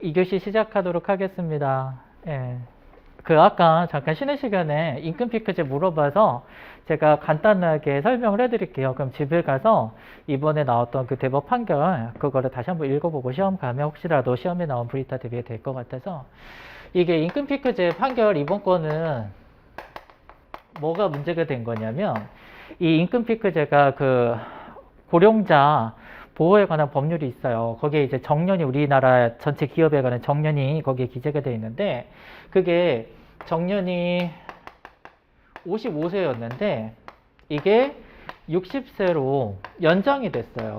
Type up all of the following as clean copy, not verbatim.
2교시 시작하도록 하겠습니다. 예. 아까 잠깐 쉬는 시간에 임금 피크제 물어봐서 제가 간단하게 설명을 해드릴게요. 그럼 집에 가서 이번에 나왔던 그 대법 판결, 그거를 다시 한번 읽어보고 시험 가면 혹시라도 시험에 나온 브리타 대비가 될 것 같아서. 이게 임금 피크제 판결 이번 거는 뭐가 문제가 된 거냐면, 이 임금 피크제가 그 고령자 보호에 관한 법률이 있어요. 거기에 이제 정년이, 우리나라 전체 기업에 관한 정년이 거기에 기재가 되어 있는데, 그게 정년이 55세였는데 이게 60세로 연장이 됐어요.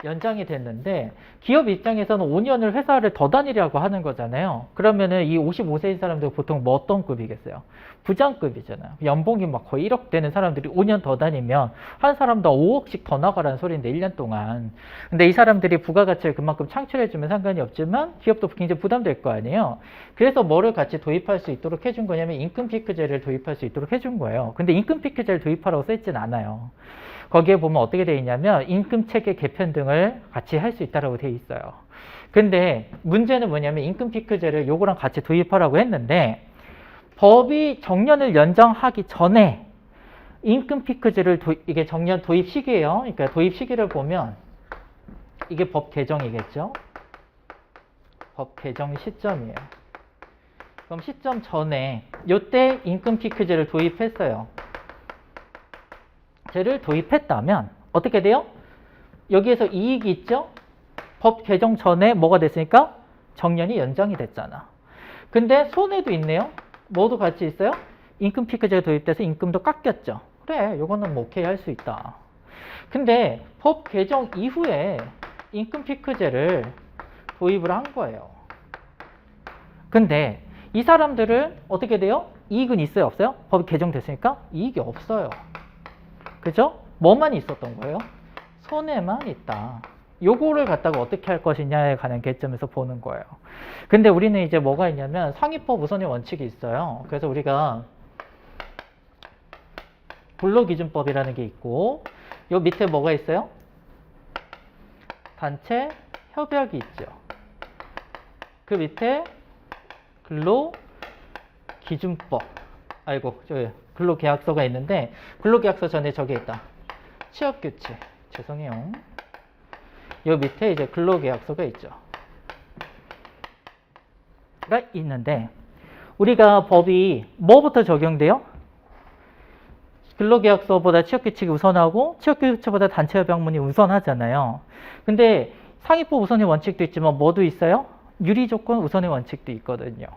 연장이 됐는데 기업 입장에서는 5년을 회사를 더 다니려고 하는 거잖아요. 그러면은 이 55세인 사람들 보통 뭐 어떤 급이겠어요? 부장급이잖아요. 연봉이 막 거의 1억 되는 사람들이 5년 더 다니면 한 사람당 5억씩 더 나가라는 소리인데 1년 동안. 근데 이 사람들이 부가가치를 그만큼 창출해주면 상관이 없지만 기업도 굉장히 부담될 거 아니에요. 그래서 뭐를 같이 도입할 수 있도록 해준 거냐면 임금 피크제를 도입할 수 있도록 해준 거예요. 근데 임금 피크제를 도입하라고 써있진 않아요. 거기에 보면 어떻게 되어 있냐면 임금 체계 개편 등을 같이 할 수 있다고 되어 있어요. 근데 문제는 뭐냐면 임금 피크제를 요거랑 같이 도입하라고 했는데 법이 정년을 연장하기 전에 임금 피크제를 이게 정년 도입 시기예요. 그러니까 도입 시기를 보면 이게 법 개정이겠죠. 법 개정 시점이에요. 그럼 시점 전에 요때 임금 피크제를 도입했어요. 를 도입했다면 어떻게 돼요? 여기에서 이익이 있죠? 법 개정 전에 뭐가 됐으니까? 정년이 연장이 됐잖아. 근데 손해도 있네요. 뭐도 같이 있어요? 임금 피크제가 도입돼서 임금도 깎였죠. 그래, 요거는 뭐 오케이 할 수 있다. 근데 법 개정 이후에 임금 피크제를 도입을 한 거예요. 근데 이 사람들은 어떻게 돼요? 이익은 있어요, 없어요? 법이 개정됐으니까 이익이 없어요. 그죠? 뭐만 있었던 거예요? 손해만 있다. 요거를 갖다가 어떻게 할 것이냐에 관한 개점에서 보는 거예요. 근데 우리는 이제 뭐가 있냐면 상위법 우선의 원칙이 있어요. 그래서 우리가 근로기준법이라는 게 있고 요 밑에 뭐가 있어요? 단체 협약이 있죠. 그 밑에 근로기준법, 근로계약서가 있는데 근로계약서 전에 저기 있다. 취업규칙. 죄송해요. 요 밑에 이제 근로계약서가 있죠. 가 있는데 우리가 법이 뭐부터 적용돼요? 근로계약서보다 취업규칙이 우선하고 취업규칙보다 단체협약문이 우선하잖아요. 근데 상위법 우선의 원칙도 있지만 뭐도 있어요? 유리조건 우선의 원칙도 있거든요.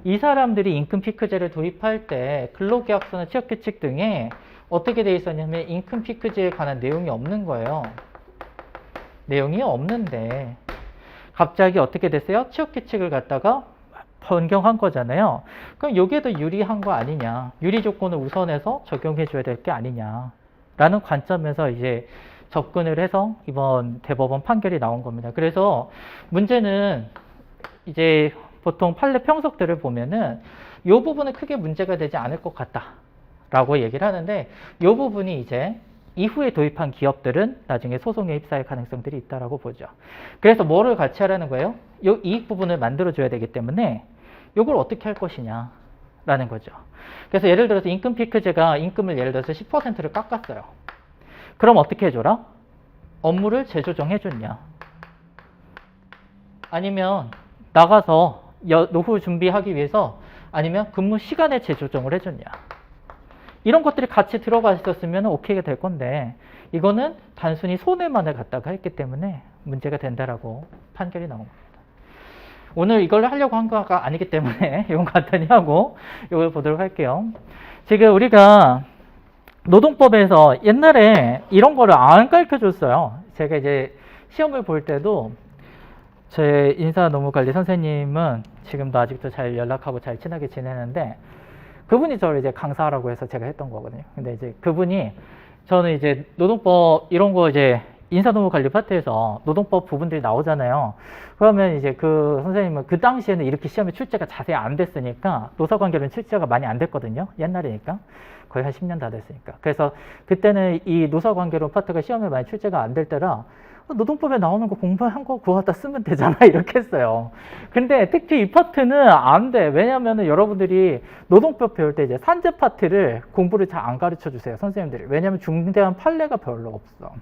이 사람들이 임금 피크제를 도입할 때 근로계약서나 취업규칙 등에 어떻게 돼 있었냐면 임금 피크제에 관한 내용이 없는 거예요. 내용이 없는데 갑자기 어떻게 됐어요? 취업규칙을 갖다가 변경한 거잖아요. 그럼 이게 더 유리한 거 아니냐. 유리 조건을 우선해서 적용해 줘야 될 게 아니냐. 라는 관점에서 이제 접근을 해서 이번 대법원 판결이 나온 겁니다. 그래서 문제는 이제 보통 판례 평석들을 보면은 이 부분은 크게 문제가 되지 않을 것 같다 라고 얘기를 하는데 이 부분이 이제 이후에 도입한 기업들은 나중에 소송에 휩싸일 가능성들이 있다라고 보죠. 그래서 뭐를 같이 하라는 거예요? 이 이익 부분을 만들어줘야 되기 때문에 이걸 어떻게 할 것이냐 라는 거죠. 그래서 예를 들어서 임금 피크제가 임금을 예를 들어서 10%를 깎았어요. 그럼 어떻게 해줘라? 업무를 재조정해 줬냐? 아니면 나가서 노후 준비하기 위해서 아니면 근무 시간에 재조정을 해줬냐? 이런 것들이 같이 들어가 있었으면 오케이가 될 건데 이거는 단순히 손해만을 갖다가 했기 때문에 문제가 된다라고 판결이 나온 겁니다. 오늘 이걸 하려고 한 거가 아니기 때문에 이건 간단히 하고 이걸 보도록 할게요. 지금 우리가 노동법에서 옛날에 이런 거를 안 가르쳐 줬어요. 제가 이제 시험을 볼 때도 제 인사노무관리 선생님은 지금도 아직도 잘 연락하고 잘 친하게 지내는데 그분이 저를 이제 강사라고 해서 제가 했던 거거든요. 근데 이제 그분이 저는 이제 노동법 이런 거 이제 인사노무관리 파트에서 노동법 부분들이 나오잖아요. 그러면 이제 그 선생님은 그 당시에는 이렇게 시험에 출제가 자세히 안 됐으니까 노사관계는 출제가 많이 안 됐거든요. 옛날이니까. 거의 한 10년 다 됐으니까. 그래서 그때는 이 노사관계론 파트가 시험에 많이 출제가 안 될 때라 노동법에 나오는 거 공부한 거 그거 갖다 쓰면 되잖아 이렇게 했어요. 근데 특히 이 파트는 안 돼. 왜냐면은 여러분들이 노동법 배울 때 이제 산재 파트를 공부를 잘 안 가르쳐 주세요, 선생님들이. 왜냐면 중대한 판례가 별로 없어.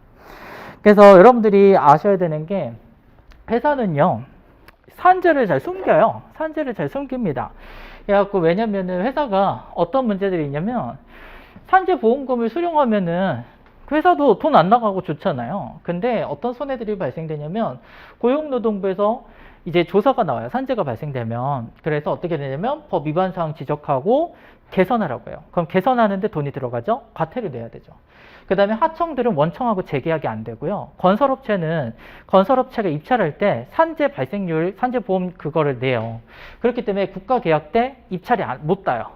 그래서 여러분들이 아셔야 되는 게 회사는요, 산재를 잘 숨겨요. 산재를 잘 숨깁니다. 그래갖고 왜냐면은 회사가 어떤 문제들이 있냐면 산재 보험금을 수령하면은 그 회사도 돈 안 나가고 좋잖아요. 근데 어떤 손해들이 발생되냐면 고용노동부에서 이제 조사가 나와요. 산재가 발생되면. 그래서 어떻게 되냐면 법 위반 사항 지적하고 개선하라고 해요. 그럼 개선하는데 돈이 들어가죠? 과태료 내야 되죠. 그 다음에 하청들은 원청하고 재계약이 안 되고요. 건설업체는 건설업체가 입찰할 때 산재 발생률, 산재보험 그거를 내요. 그렇기 때문에 국가계약 때 입찰이 못 따요.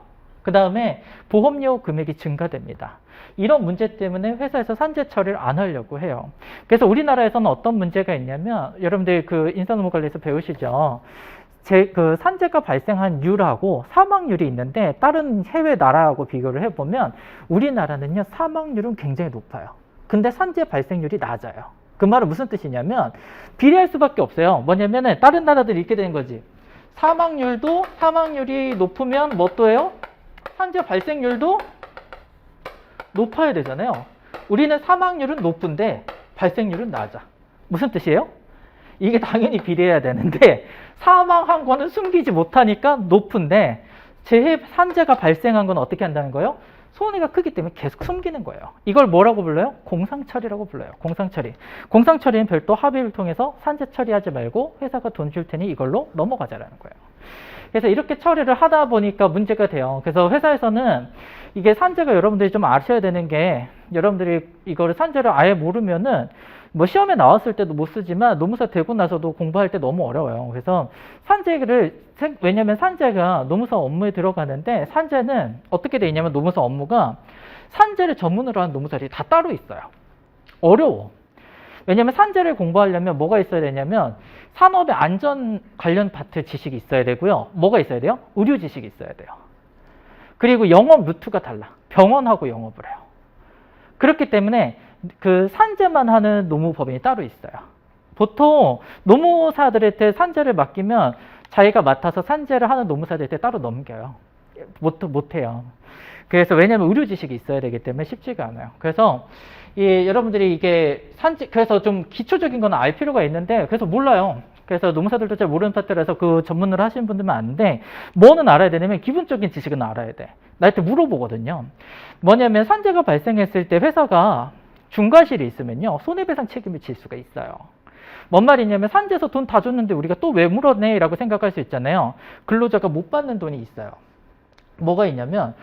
그 다음에 보험료 금액이 증가됩니다. 이런 문제 때문에 회사에서 산재 처리를 안 하려고 해요. 그래서 우리나라에서는 어떤 문제가 있냐면 여러분들 그 인사노무 관리에서 배우시죠. 그 산재가 발생한 율하고 사망률이 있는데 다른 해외 나라하고 비교를 해보면 우리나라는요 사망률은 굉장히 높아요. 근데 산재 발생률이 낮아요. 그 말은 무슨 뜻이냐면 비례할 수밖에 없어요. 뭐냐면은 다른 나라들이 이렇게 되는 거지. 사망률이 높으면 뭐 또 해요? 산재 발생률도 높아야 되잖아요. 우리는 사망률은 높은데 발생률은 낮아. 무슨 뜻이에요? 이게 당연히 비례해야 되는데 사망한 거는 숨기지 못하니까 높은데 산재가 발생한 건 어떻게 한다는 거예요? 손해가 크기 때문에 계속 숨기는 거예요. 이걸 뭐라고 불러요? 공상처리라고 불러요. 공상처리. 공상처리는 별도 합의를 통해서 산재 처리하지 말고 회사가 돈 줄 테니 이걸로 넘어가자라는 거예요. 그래서 이렇게 처리를 하다 보니까 문제가 돼요. 그래서 회사에서는 이게 산재가 여러분들이 좀 아셔야 되는 게 여러분들이 이거를 산재를 아예 모르면은 뭐 시험에 나왔을 때도 못 쓰지만 노무사 되고 나서도 공부할 때 너무 어려워요. 그래서 왜냐면 산재가 노무사 업무에 들어가는데 산재는 어떻게 돼 있냐면 노무사 업무가 산재를 전문으로 하는 노무사들이 다 따로 있어요. 어려워. 왜냐면 산재를 공부하려면 뭐가 있어야 되냐면 산업의 안전 관련 파트 지식이 있어야 되고요. 뭐가 있어야 돼요? 의료 지식이 있어야 돼요. 그리고 영업 루트가 달라. 병원하고 영업을 해요. 그렇기 때문에 그 산재만 하는 노무법인이 따로 있어요. 보통 노무사들한테 산재를 맡기면 자기가 맡아서 산재를 하는 노무사들한테 따로 넘겨요. 못해요. 그래서 왜냐하면 의료 지식이 있어야 되기 때문에 쉽지가 않아요. 그래서 여러분들이 이게 그래서 좀 기초적인 건 알 필요가 있는데 그래서 몰라요. 그래서 노무사들도 잘 모르는 파트라서 그 전문으로 하시는 분들만 아는데 뭐는 알아야 되냐면 기본적인 지식은 알아야 돼. 나한테 물어보거든요. 뭐냐면 산재가 발생했을 때 회사가 중과실이 있으면요 손해배상 책임을 질 수가 있어요. 뭔 말이냐면 산재에서 돈 다 줬는데 우리가 또 왜 물었네 라고 생각할 수 있잖아요. 근로자가 못 받는 돈이 있어요. 뭐가 있냐면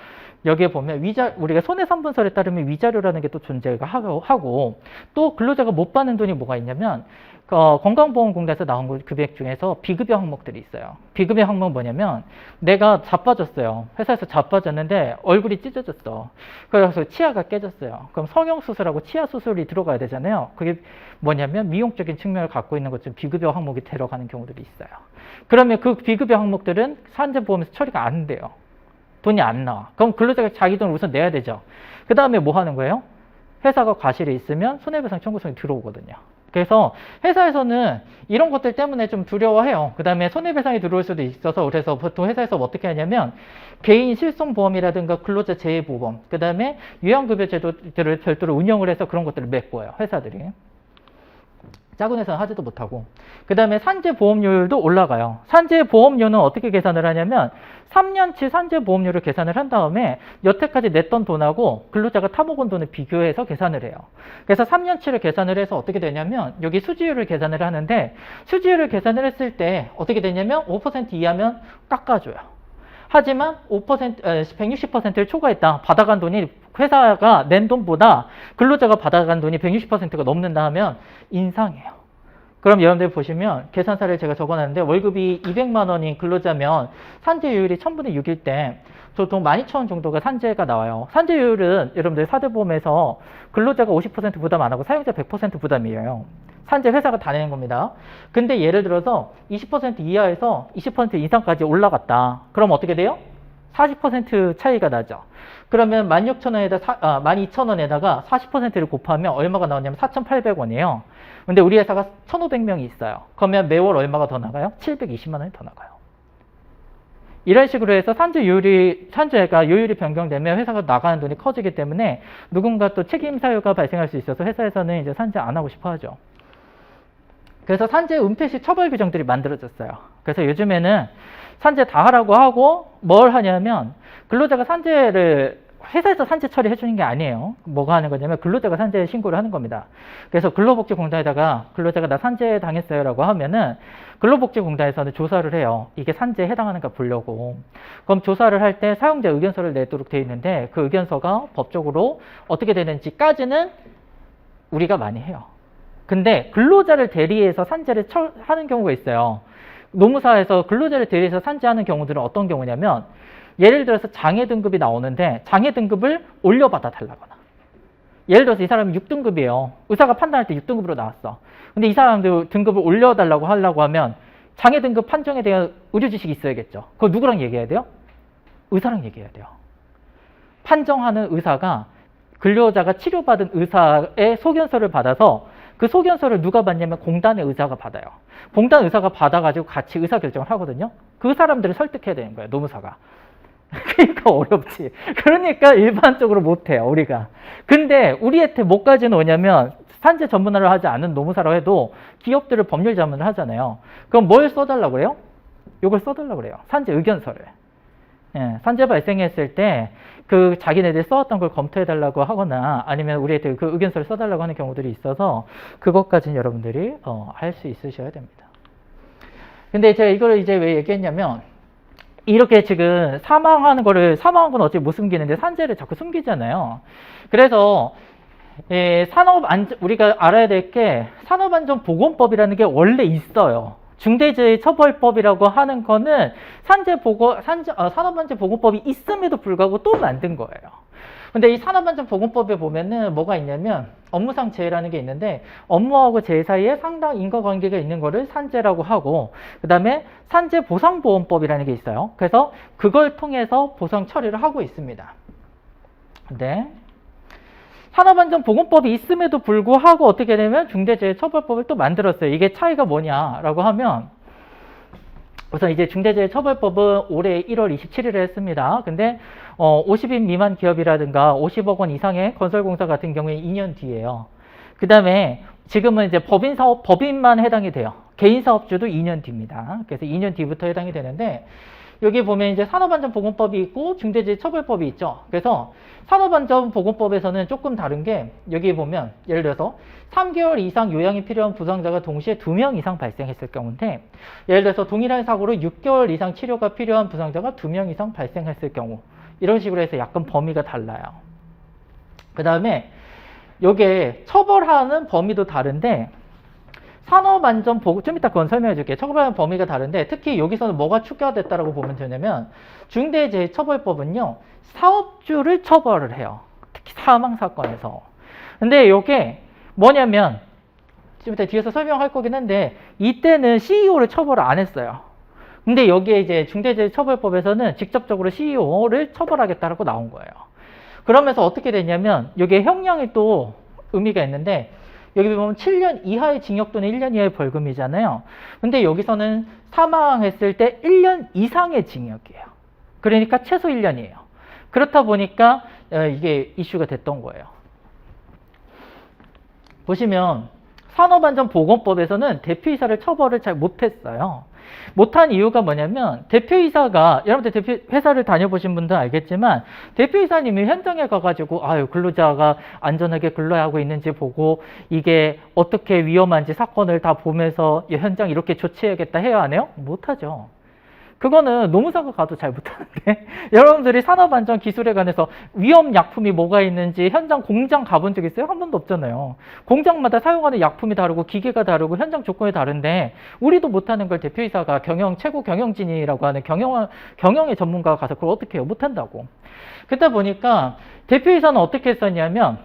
여기에 보면 우리가 손해상분설에 따르면 위자료라는 게 또 존재가 하고 또 근로자가 못 받는 돈이 뭐가 있냐면 건강보험공단에서 나온 금액 중에서 비급여 항목들이 있어요. 비급여 항목 뭐냐면 내가 자빠졌어요. 회사에서 자빠졌는데 얼굴이 찢어졌어. 그래서 치아가 깨졌어요. 그럼 성형수술하고 치아수술이 들어가야 되잖아요. 그게 뭐냐면 미용적인 측면을 갖고 있는 것처럼 비급여 항목이 들어가는 경우들이 있어요. 그러면 그 비급여 항목들은 산재보험에서 처리가 안 돼요. 돈이 안 나와. 그럼 근로자가 자기 돈을 우선 내야 되죠. 그 다음에 뭐 하는 거예요? 회사가 과실이 있으면 손해배상 청구성이 들어오거든요. 그래서 회사에서는 이런 것들 때문에 좀 두려워해요. 그 다음에 손해배상이 들어올 수도 있어서 그래서 보통 회사에서 어떻게 하냐면 개인 실손보험이라든가 근로자 재해보험, 그 다음에 요양급여 제도들을 별도로 운영을 해서 그런 것들을 메꿔요. 회사들이. 작은 회사는 하지도 못하고. 그 다음에 산재보험료율도 올라가요. 산재보험료는 어떻게 계산을 하냐면 3년치 산재보험료를 계산을 한 다음에 여태까지 냈던 돈하고 근로자가 타먹은 돈을 비교해서 계산을 해요. 그래서 3년치를 계산을 해서 어떻게 되냐면 여기 수지율을 계산을 하는데 수지율을 계산을 했을 때 어떻게 되냐면 5% 이하면 깎아줘요. 하지만 160%를 초과했다. 받아간 돈이 회사가 낸 돈보다 근로자가 받아간 돈이 160%가 넘는다 하면 인상해요. 그럼 여러분들 보시면 계산사를 제가 적어놨는데 월급이 200만 원인 근로자면 산재율이 1000분의 6일 때 보통 12,000원 정도가 산재가 나와요. 산재율은 여러분들 4대 보험에서 근로자가 50% 부담 안 하고 사용자 100% 부담이에요. 산재 회사가 다 내는 겁니다. 근데 예를 들어서 20% 이하에서 20% 이상까지 올라갔다. 그럼 어떻게 돼요? 40% 차이가 나죠. 그러면 16,000원에다 12,000원에다가 40%를 곱하면 얼마가 나오냐면 4,800원이에요. 근데 우리 회사가 1,500명이 있어요. 그러면 매월 얼마가 더 나가요? 720만 원이 더 나가요. 이런 식으로 해서 산재가 요율이 변경되면 회사가 나가는 돈이 커지기 때문에 누군가 또 책임 사유가 발생할 수 있어서 회사에서는 이제 산재 안 하고 싶어 하죠. 그래서 산재 은폐 시 처벌 규정들이 만들어졌어요. 그래서 요즘에는 산재 다 하라고 하고 뭘 하냐면 근로자가 산재를 회사에서 산재 처리해 주는 게 아니에요. 뭐가 하는 거냐면 근로자가 산재 신고를 하는 겁니다. 그래서 근로복지공단에다가 근로자가 나 산재 당했어요 라고 하면은 근로복지공단에서는 조사를 해요. 이게 산재에 해당하는가 보려고. 그럼 조사를 할 때 사용자 의견서를 내도록 되어 있는데 그 의견서가 법적으로 어떻게 되는지까지는 우리가 많이 해요. 근데 근로자를 대리해서 산재를 하는 경우가 있어요. 노무사에서 근로자를 대리해서 산재하는 경우들은 어떤 경우냐면 예를 들어서 장애 등급이 나오는데 장애 등급을 올려받아 달라거나, 예를 들어서 이 사람이 6등급이에요. 의사가 판단할 때 6등급으로 나왔어. 근데 이 사람도 등급을 올려달라고 하려고 하면 장애 등급 판정에 대한 의료 지식이 있어야겠죠. 그거 누구랑 얘기해야 돼요? 의사랑 얘기해야 돼요. 판정하는 의사가 근로자가 치료받은 의사의 소견서를 받아서 그 소견서를 누가 받냐면 공단의 의사가 받아요. 공단 의사가 받아가지고 같이 의사결정을 하거든요. 그 사람들을 설득해야 되는 거예요, 노무사가. 그러니까 어렵지. 그러니까 일반적으로 못해요, 우리가. 근데 우리한테 뭐까지는 오냐면 산재 전문화를 하지 않은 노무사라고 해도 기업들을 법률 자문을 하잖아요. 그럼 뭘 써달라고 그래요? 이걸 써달라고 그래요. 산재 의견서를. 예, 산재 발생했을 때 그 자기네들이 써왔던 걸 검토해달라고 하거나 아니면 우리한테 그 의견서를 써달라고 하는 경우들이 있어서 그것까지는 여러분들이 할 수 있으셔야 됩니다. 근데 제가 이걸 이제 왜 얘기했냐면 이렇게 지금 사망한 건 어차피 못 숨기는데 산재를 자꾸 숨기잖아요. 그래서 우리가 알아야 될 게 산업안전보건법이라는 게 원래 있어요. 중대재해처벌법이라고 하는 거는 산업안전보건법이 있음에도 불구하고 또 만든 거예요. 근데 이 산업안전보건법에 보면은 뭐가 있냐면 업무상 재해라는 게 있는데 업무하고 재해 사이에 상당 인과관계가 있는 거를 산재라고 하고 그 다음에 산재보상보험법이라는 게 있어요. 그래서 그걸 통해서 보상 처리를 하고 있습니다. 네. 산업안전보건법이 있음에도 불구하고 어떻게 되면 중대재해처벌법을 또 만들었어요. 이게 차이가 뭐냐라고 하면 우선 이제 중대재해처벌법은 올해 1월 27일에 했습니다. 근데 50인 미만 기업이라든가 50억 원 이상의 건설공사 같은 경우에 2년 뒤에요. 그 다음에 지금은 이제 법인만 해당이 돼요. 개인사업주도 2년 뒤입니다. 그래서 2년 뒤부터 해당이 되는데 여기 보면 이제 산업안전보건법이 있고 중대재해처벌법이 있죠. 그래서 산업안전보건법에서는 조금 다른 게 여기 보면 예를 들어서 3개월 이상 요양이 필요한 부상자가 동시에 2명 이상 발생했을 경우인데 예를 들어서 동일한 사고로 6개월 이상 치료가 필요한 부상자가 2명 이상 발생했을 경우 이런 식으로 해서 약간 범위가 달라요. 그 다음에 요게 처벌하는 범위도 다른데 산업안전보건, 좀 이따 그건 설명해 줄게요. 처벌하는 범위가 다른데 특히 여기서는 뭐가 추가됐다라고 보면 되냐면 중대재해처벌법은요 사업주를 처벌을 해요. 특히 사망사건에서. 근데 이게 뭐냐면 좀 이따 뒤에서 설명할 거긴 한데 이때는 CEO를 처벌을 안 했어요. 근데 여기에 이제 중대재해처벌법에서는 직접적으로 CEO를 처벌하겠다라고 나온 거예요. 그러면서 어떻게 되냐면 여기에 형량이 또 의미가 있는데 여기 보면 7년 이하의 징역 또는 1년 이하의 벌금이잖아요. 근데 여기서는 사망했을 때 1년 이상의 징역이에요. 그러니까 최소 1년이에요. 그렇다 보니까 이게 이슈가 됐던 거예요. 보시면 산업안전보건법에서는 대표이사를 처벌을 잘 못했어요. 못한 이유가 뭐냐면 대표이사가 여러분들 회사를 다녀보신 분들은 알겠지만 대표이사님이 현장에 가가지고 근로자가 안전하게 근로하고 있는지 보고 이게 어떻게 위험한지 사건을 다 보면서 현장 이렇게 조치해야겠다 해야 하네요? 못하죠. 그거는 노무사가 가도 잘 못하는데 여러분들이 산업안전기술에 관해서 위험약품이 뭐가 있는지 현장 공장 가본 적 있어요? 한 번도 없잖아요. 공장마다 사용하는 약품이 다르고 기계가 다르고 현장 조건이 다른데 우리도 못하는 걸 대표이사가 최고 경영진이라고 하는 경영의 전문가가 가서 그걸 어떻게 해요? 못한다고. 그러다 보니까 대표이사는 어떻게 했었냐면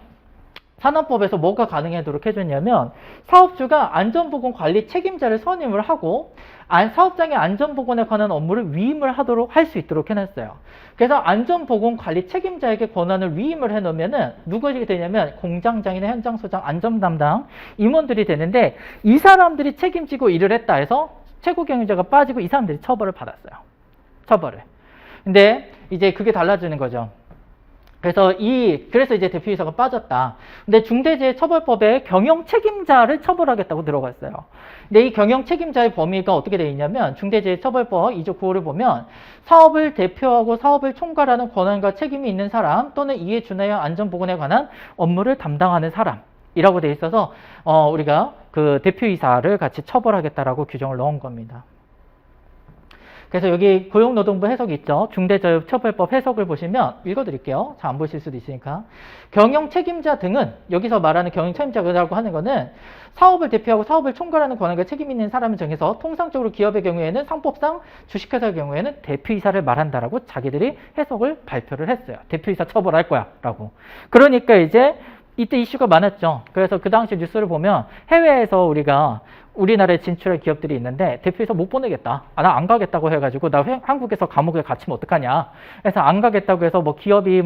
산업법에서 뭐가 가능하도록 해줬냐면 사업주가 안전보건관리 책임자를 선임을 하고 사업장의 안전보건에 관한 업무를 위임을 하도록 할 수 있도록 해놨어요. 그래서 안전보건관리 책임자에게 권한을 위임을 해놓으면은 누가 되냐면 공장장이나 현장소장, 안전담당 임원들이 되는데 이 사람들이 책임지고 일을 했다 해서 최고 경영자가 빠지고 이 사람들이 처벌을 받았어요. 처벌을. 근데 이제 그게 달라지는 거죠. 그래서 이제 대표이사가 빠졌다. 근데 중대재해처벌법에 경영 책임자를 처벌하겠다고 들어갔어요. 근데 이 경영 책임자의 범위가 어떻게 되어 있냐면 중대재해처벌법 2조 9호를 보면 사업을 대표하고 사업을 총괄하는 권한과 책임이 있는 사람 또는 이에 준하여 안전보건에 관한 업무를 담당하는 사람이라고 되어 있어서 우리가 그 대표이사를 같이 처벌하겠다라고 규정을 넣은 겁니다. 그래서 여기 고용노동부 해석이 있죠. 중대재해처벌법 해석을 보시면 읽어드릴게요. 잘 안 보실 수도 있으니까. 경영 책임자 등은 여기서 말하는 경영 책임자라고 하는 거는 사업을 대표하고 사업을 총괄하는 권한과 책임 있는 사람을 정해서 통상적으로 기업의 경우에는 상법상 주식회사의 경우에는 대표이사를 말한다라고 자기들이 해석을 발표를 했어요. 대표이사 처벌할 거야 라고. 그러니까 이제 이때 이슈가 많았죠. 그래서 그 당시 뉴스를 보면 해외에서 우리나라에 진출할 기업들이 있는데 대표이사 못 보내겠다. 나 안 가겠다고 해가지고 나 한국에서 감옥에 갇히면 어떡하냐. 그래서 안 가겠다고 해서 뭐 기업이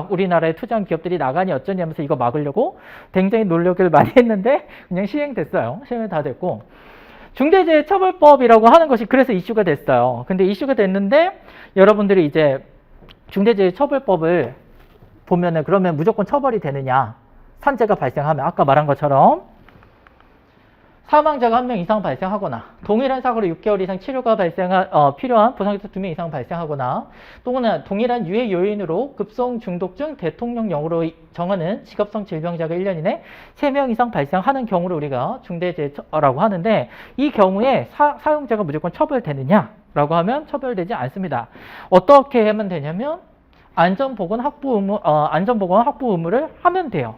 우리나라에 투자한 기업들이 나가니 어쩌니 하면서 이거 막으려고 굉장히 노력을 많이 했는데 그냥 시행됐어요. 시행이 다 됐고. 중대재해처벌법이라고 하는 것이 그래서 이슈가 됐어요. 근데 이슈가 됐는데 여러분들이 이제 중대재해처벌법을 보면은 그러면 무조건 처벌이 되느냐. 산재가 발생하면 아까 말한 것처럼 사망자가 1명 이상 발생하거나 동일한 사고로 6개월 이상 치료가 필요한 부상자 2명 이상 발생하거나 또는 동일한 유해 요인으로 급성 중독증 대통령령으로 정하는 직업성 질병자가 1년 이내 3명 이상 발생하는 경우를 우리가 중대재해라고 하는데 이 경우에 사용자가 무조건 처벌되느냐라고 하면 처벌되지 않습니다. 어떻게 하면 되냐면 안전보건 확보 의무를 하면 돼요.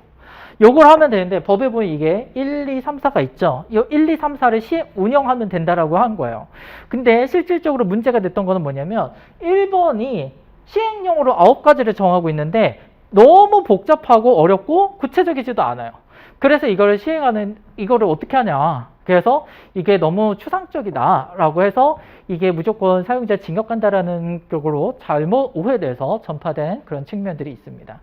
요걸 하면 되는데 법에 보면 이게 1, 2, 3, 4가 있죠. 이 1, 2, 3, 4를 운영하면 된다라고 한 거예요. 근데 실질적으로 문제가 됐던 거는 뭐냐면 1번이 시행령으로 9가지를 정하고 있는데 너무 복잡하고 어렵고 구체적이지도 않아요. 그래서 이거를 어떻게 하냐. 그래서 이게 너무 추상적이다라고 해서 이게 무조건 사용자 징역 간다라는 쪽으로 잘못 오해돼서 전파된 그런 측면들이 있습니다.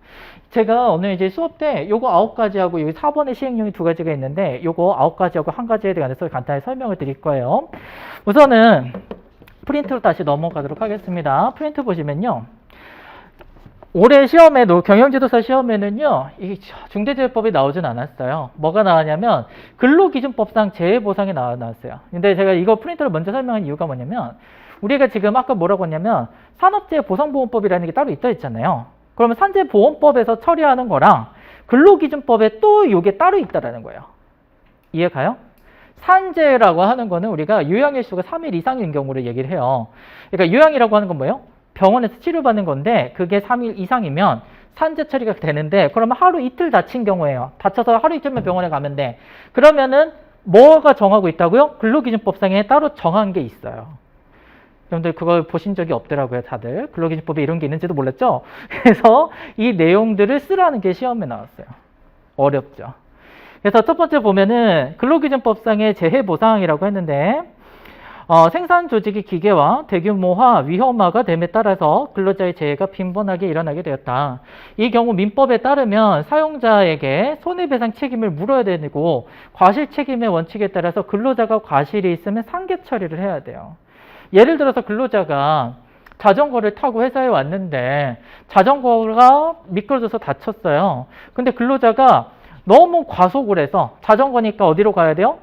제가 오늘 이제 수업 때 요거 9가지하고 여기 4번의 시행령이 2가지가 있는데 요거 9가지하고 1가지에 대해서 간단히 설명을 드릴 거예요. 우선은 프린트로 다시 넘어가도록 하겠습니다. 프린트 보시면요. 올해 시험에도 경영지도사 시험에는요. 이 중대재해법이 나오진 않았어요. 뭐가 나왔냐면 근로기준법상 재해보상이 나왔어요. 근데 제가 이거 프린터를 먼저 설명한 이유가 뭐냐면 우리가 지금 아까 뭐라고 했냐면 산업재해보상보험법이라는 게 따로 있다 했잖아요. 그러면 산재보험법에서 처리하는 거랑 근로기준법에 또 이게 따로 있다라는 거예요. 이해 가요? 산재라고 하는 거는 우리가 요양일수가 3일 이상인 경우를 얘기를 해요. 그러니까 요양이라고 하는 건 뭐예요? 병원에서 치료받는 건데 그게 3일 이상이면 산재 처리가 되는데 그러면 하루 이틀 다친 경우에요. 다쳐서 하루 이틀만 병원에 가면 돼. 그러면은 뭐가 정하고 있다고요? 근로기준법상에 따로 정한 게 있어요. 여러분들 그걸 보신 적이 없더라고요. 다들. 근로기준법에 이런 게 있는지도 몰랐죠? 그래서 이 내용들을 쓰라는 게 시험에 나왔어요. 어렵죠. 그래서 첫 번째 보면은 근로기준법상의 재해보상이라고 했는데 생산 조직의 기계화, 대규모화, 위험화가 됨에 따라서 근로자의 재해가 빈번하게 일어나게 되었다. 이 경우 민법에 따르면 사용자에게 손해배상 책임을 물어야 되고 과실 책임의 원칙에 따라서 근로자가 과실이 있으면 상계 처리를 해야 돼요. 예를 들어서 근로자가 자전거를 타고 회사에 왔는데 자전거가 미끄러져서 다쳤어요. 근데 근로자가 너무 과속을 해서 자전거니까 어디로 가야 돼요?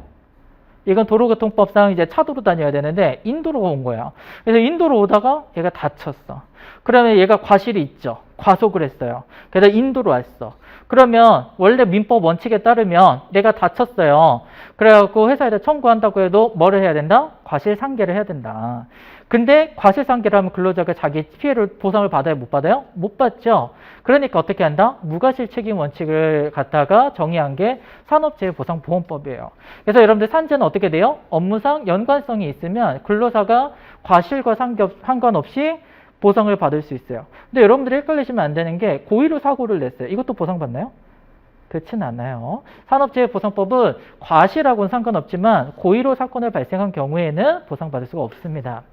이건 도로교통법상 이제 차도로 다녀야 되는데 인도로 온 거야. 그래서 인도로 오다가 얘가 다쳤어. 그러면 얘가 과실이 있죠. 과속을 했어요. 그래서 인도로 왔어. 그러면 원래 민법 원칙에 따르면 내가 다쳤어요. 그래갖고 회사에다 청구한다고 해도 뭐를 해야 된다? 과실상계를 해야 된다. 근데 과실상계를 하면 근로자가 자기 피해를 보상을 받아요? 못 받아요? 못 받죠. 그러니까 어떻게 한다? 무과실 책임 원칙을 갖다가 정의한 게 산업재해보상보험법이에요. 그래서 여러분들 산재는 어떻게 돼요? 업무상 연관성이 있으면 근로자가 과실과 상관없이 보상을 받을 수 있어요. 근데 여러분들이 헷갈리시면 안 되는 게 고의로 사고를 냈어요. 이것도 보상받나요? 그렇진 않아요. 산업재해보상법은 과실하고는 상관없지만 고의로 사건을 발생한 경우에는 보상받을 수가 없습니다.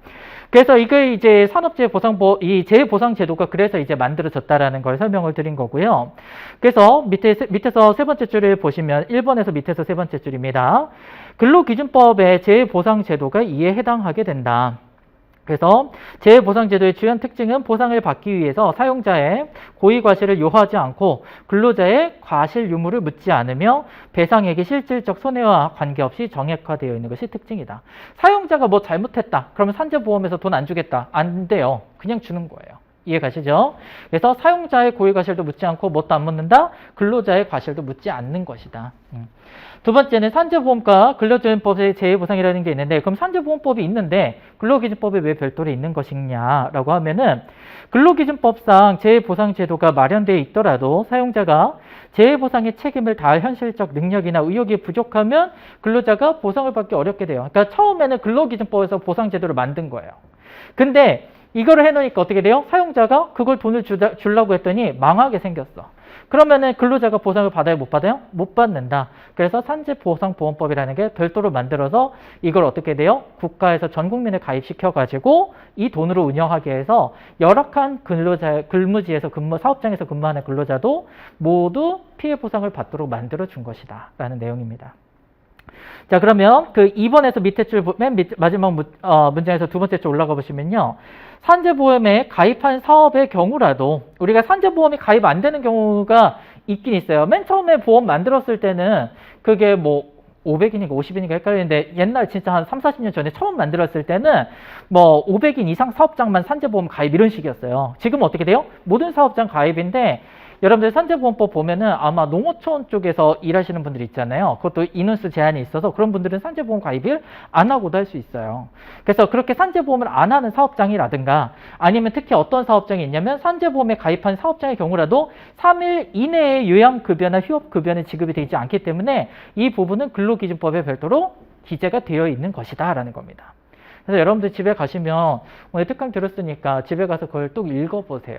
그래서 이게 이제 산업재해보상법, 이 재해보상제도가 그래서 이제 만들어졌다라는 걸 설명을 드린 거고요. 그래서 밑에서 세 번째 줄을 보시면 1번에서 밑에서 세 번째 줄입니다. 근로기준법의 재해보상제도가 이에 해당하게 된다. 그래서 재해보상제도의 주요 특징은 보상을 받기 위해서 사용자의 고의과실을 요하지 않고 근로자의 과실 유무를 묻지 않으며 배상액의 실질적 손해와 관계없이 정액화되어 있는 것이 특징이다. 사용자가 뭐 잘못했다. 그러면 산재보험에서 돈 안 주겠다. 안 돼요. 그냥 주는 거예요. 이해 가시죠? 그래서 사용자의 고의과실도 묻지 않고 뭣도 안 묻는다. 근로자의 과실도 묻지 않는 것이다. 두 번째는 산재보험과 근로기준법의 재해보상이라는 게 있는데 그럼 산재보험법이 있는데 근로기준법이 왜 별도로 있는 것이냐라고 하면은 근로기준법상 재해보상제도가 마련되어 있더라도 사용자가 재해보상의 책임을 다할 현실적 능력이나 의욕이 부족하면 근로자가 보상을 받기 어렵게 돼요. 그러니까 처음에는 근로기준법에서 보상제도를 만든 거예요. 근데 이거를 해놓으니까 어떻게 돼요? 사용자가 그걸 돈을 주려고 했더니 망하게 생겼어. 그러면은 근로자가 보상을 받아요? 못 받아요? 못 받는다. 그래서 산재보상보험법이라는 게 별도로 만들어서 이걸 어떻게 돼요? 국가에서 전 국민을 가입시켜가지고 이 돈으로 운영하게 해서 열악한 근무지에서 사업장에서 근무하는 근로자도 모두 피해 보상을 받도록 만들어준 것이다. 라는 내용입니다. 자, 그러면 그 2번에서 밑에 줄, 마지막 문장에서 두 번째 줄 올라가 보시면요. 산재보험에 가입한 사업의 경우라도 우리가 산재보험이 가입 안 되는 경우가 있긴 있어요. 맨 처음에 보험 만들었을 때는 그게 뭐 500인인가 50인인가 헷갈리는데 옛날 진짜 한 3, 40년 전에 처음 만들었을 때는 뭐 500인 이상 사업장만 산재보험 가입 이런 식이었어요. 지금 어떻게 돼요? 모든 사업장 가입인데 여러분들 산재보험법 보면은 아마 농어촌 쪽에서 일하시는 분들 있잖아요. 그것도 인원수 제한이 있어서 그런 분들은 산재보험 가입을 안 하고도 할 수 있어요. 그래서 그렇게 산재보험을 안 하는 사업장이라든가 아니면 특히 어떤 사업장이 있냐면 산재보험에 가입한 사업장의 경우라도 3일 이내에 요양급여나 휴업급여는 지급이 되지 않기 때문에 이 부분은 근로기준법에 별도로 기재가 되어 있는 것이다 라는 겁니다. 그래서 여러분들 집에 가시면 오늘 특강 들었으니까 집에 가서 그걸 또 읽어보세요.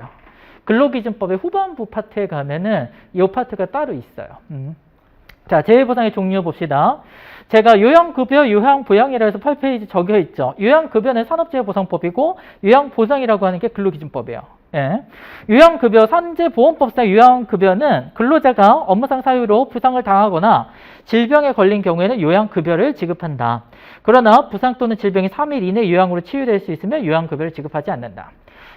근로기준법의 후반부 파트에 가면은 이 파트가 따로 있어요. 자, 재해보상의 종류 봅시다. 제가 요양급여, 요양보양이라 해서 8페이지 적혀 있죠. 요양급여는 산업재해보상법이고 요양보상이라고 하는 게 근로기준법이에요. 예. 요양급여, 산재보험법상 요양급여는 근로자가 업무상 사유로 부상을 당하거나 질병에 걸린 경우에는 요양급여를 지급한다. 그러나 부상 또는 질병이 3일 이내 요양으로 치유될 수 있으면 요양급여를 지급하지 않는다.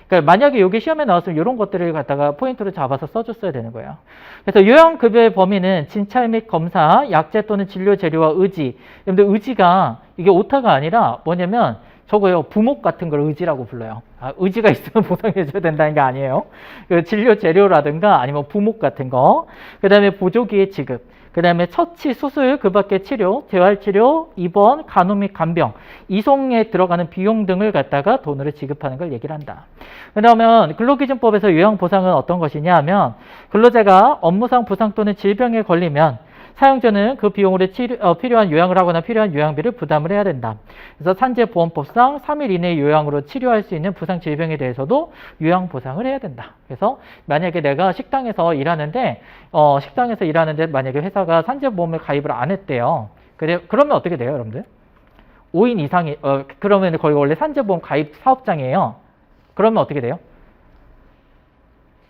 그러니까 만약에 여기 시험에 나왔으면 이런 것들을 갖다가 포인트로 잡아서 써줬어야 되는 거예요. 그래서 요양급여의 범위는 진찰 및 검사, 약제 또는 진료 재료와 의지. 여러분들 의지가 이게 오타가 아니라 뭐냐면 저거요. 부목 같은 걸 의지라고 불러요. 의지가 있으면 보상해줘야 된다는 게 아니에요. 그 진료 재료라든가 아니면 부목 같은 거. 그 다음에 보조기의 지급. 그 다음에 처치, 수술, 그 밖의 치료, 재활치료, 입원, 간호 및 간병, 이송에 들어가는 비용 등을 갖다가 돈으로 지급하는 걸 얘기를 한다. 그러면 근로기준법에서 요양보상은 어떤 것이냐 하면 근로자가 업무상 부상 또는 질병에 걸리면 사용자는 그 비용으로 필요한 요양을 하거나 필요한 요양비를 부담을 해야 된다. 그래서 산재보험법상 3일 이내 요양으로 치료할 수 있는 부상 질병에 대해서도 요양보상을 해야 된다. 그래서 만약에 내가 식당에서 일하는데 만약에 회사가 산재보험을 가입을 안 했대요. 그러면 어떻게 돼요, 여러분들? 5인 이상이 그러면 거기 원래 산재보험 가입 사업장이에요. 그러면 어떻게 돼요?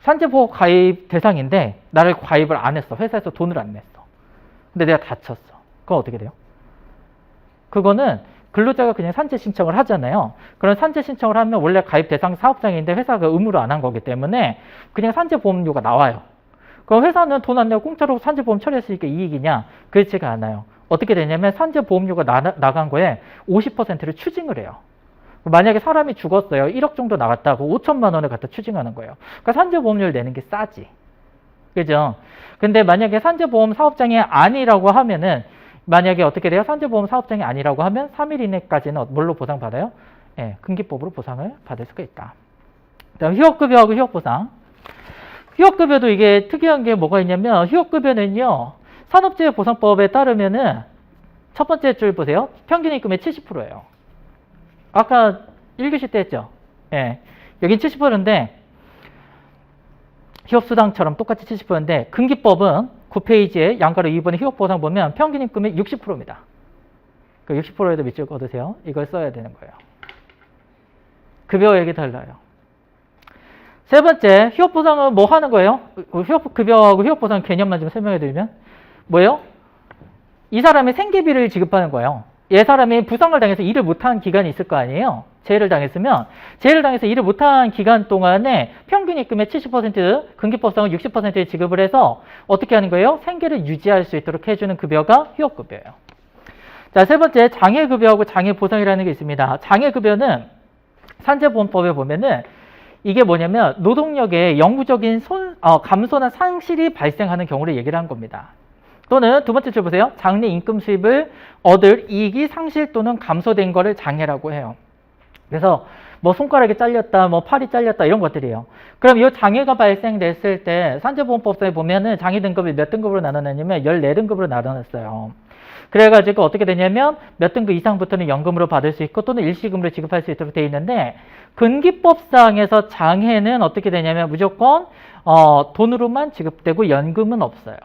산재보험 가입 대상인데 나를 가입을 안 했어. 회사에서 돈을 안 냈어. 근데 내가 다쳤어. 그건 어떻게 돼요? 그거는 근로자가 그냥 산재 신청을 하잖아요. 그런 산재 신청을 하면 원래 가입 대상 사업장인데 회사가 의무를 안 한 거기 때문에 그냥 산재보험료가 나와요. 그럼 회사는 돈 안 내고 공짜로 산재보험 처리했으니까 이익이냐? 그렇지가 않아요. 어떻게 되냐면 산재보험료가 나간 거에 50%를 추징을 해요. 만약에 사람이 죽었어요. 1억 정도 나갔다고 5천만 원을 갖다 추징하는 거예요. 그러니까 산재보험료를 내는 게 싸지. 그죠? 근데 만약에 산재보험 사업장이 아니라고 하면은 만약에 어떻게 돼요? 산재보험 사업장이 아니라고 하면 3일 이내까지는 뭘로 보상받아요? 예, 금기법으로 보상을 받을 수가 있다. 그다음 휴업급여하고 휴업보상. 휴업급여도 이게 특이한 게 뭐가 있냐면 휴업급여는요. 산업재해보상법에 따르면은 첫 번째 줄 보세요. 평균 임금의 70%예요. 아까 1교시 때 했죠? 예. 여긴 70%인데 휴업수당처럼 똑같이 70%인데 금기법은 9페이지에 양가로 2번의 휴업보상 보면 평균 임금이 60%입니다. 그 60%에도 밑줄 걷으세요. 이걸 써야 되는 거예요. 급여액이 달라요. 세 번째, 휴업보상은 뭐 하는 거예요? 휴업급여하고 휴업보상 개념만 좀 설명해 드리면 뭐예요? 이 사람이 생계비를 지급하는 거예요. 얘 사람이 부상을 당해서 일을 못한 기간이 있을 거 아니에요? 재해를 당했으면 재해를 당해서 일을 못한 기간 동안에 평균 임금의 70%, 근기법상은 60%의 지급을 해서 어떻게 하는 거예요? 생계를 유지할 수 있도록 해주는 급여가 휴업급여예요. 자, 세 번째, 장애급여하고 장애보상이라는 게 있습니다. 장애급여는 산재보험법에 보면은 이게 뭐냐면 노동력의 영구적인 감소나 상실이 발생하는 경우를 얘기를 한 겁니다. 또는 두 번째 줄 보세요. 장래 임금 수입을 얻을 이익이 상실 또는 감소된 거를 장애라고 해요. 그래서 뭐 손가락이 잘렸다, 뭐 팔이 잘렸다 이런 것들이에요. 그럼 이 장애가 발생됐을 때 산재보험법상에 보면은 장애 등급이 몇 등급으로 나눠놨냐면 14등급으로 나눠놨어요. 그래가지고 어떻게 되냐면 몇 등급 이상부터는 연금으로 받을 수 있고 또는 일시금으로 지급할 수 있도록 되어 있는데 근기법상에서 장애는 어떻게 되냐면 무조건 돈으로만 지급되고 연금은 없어요.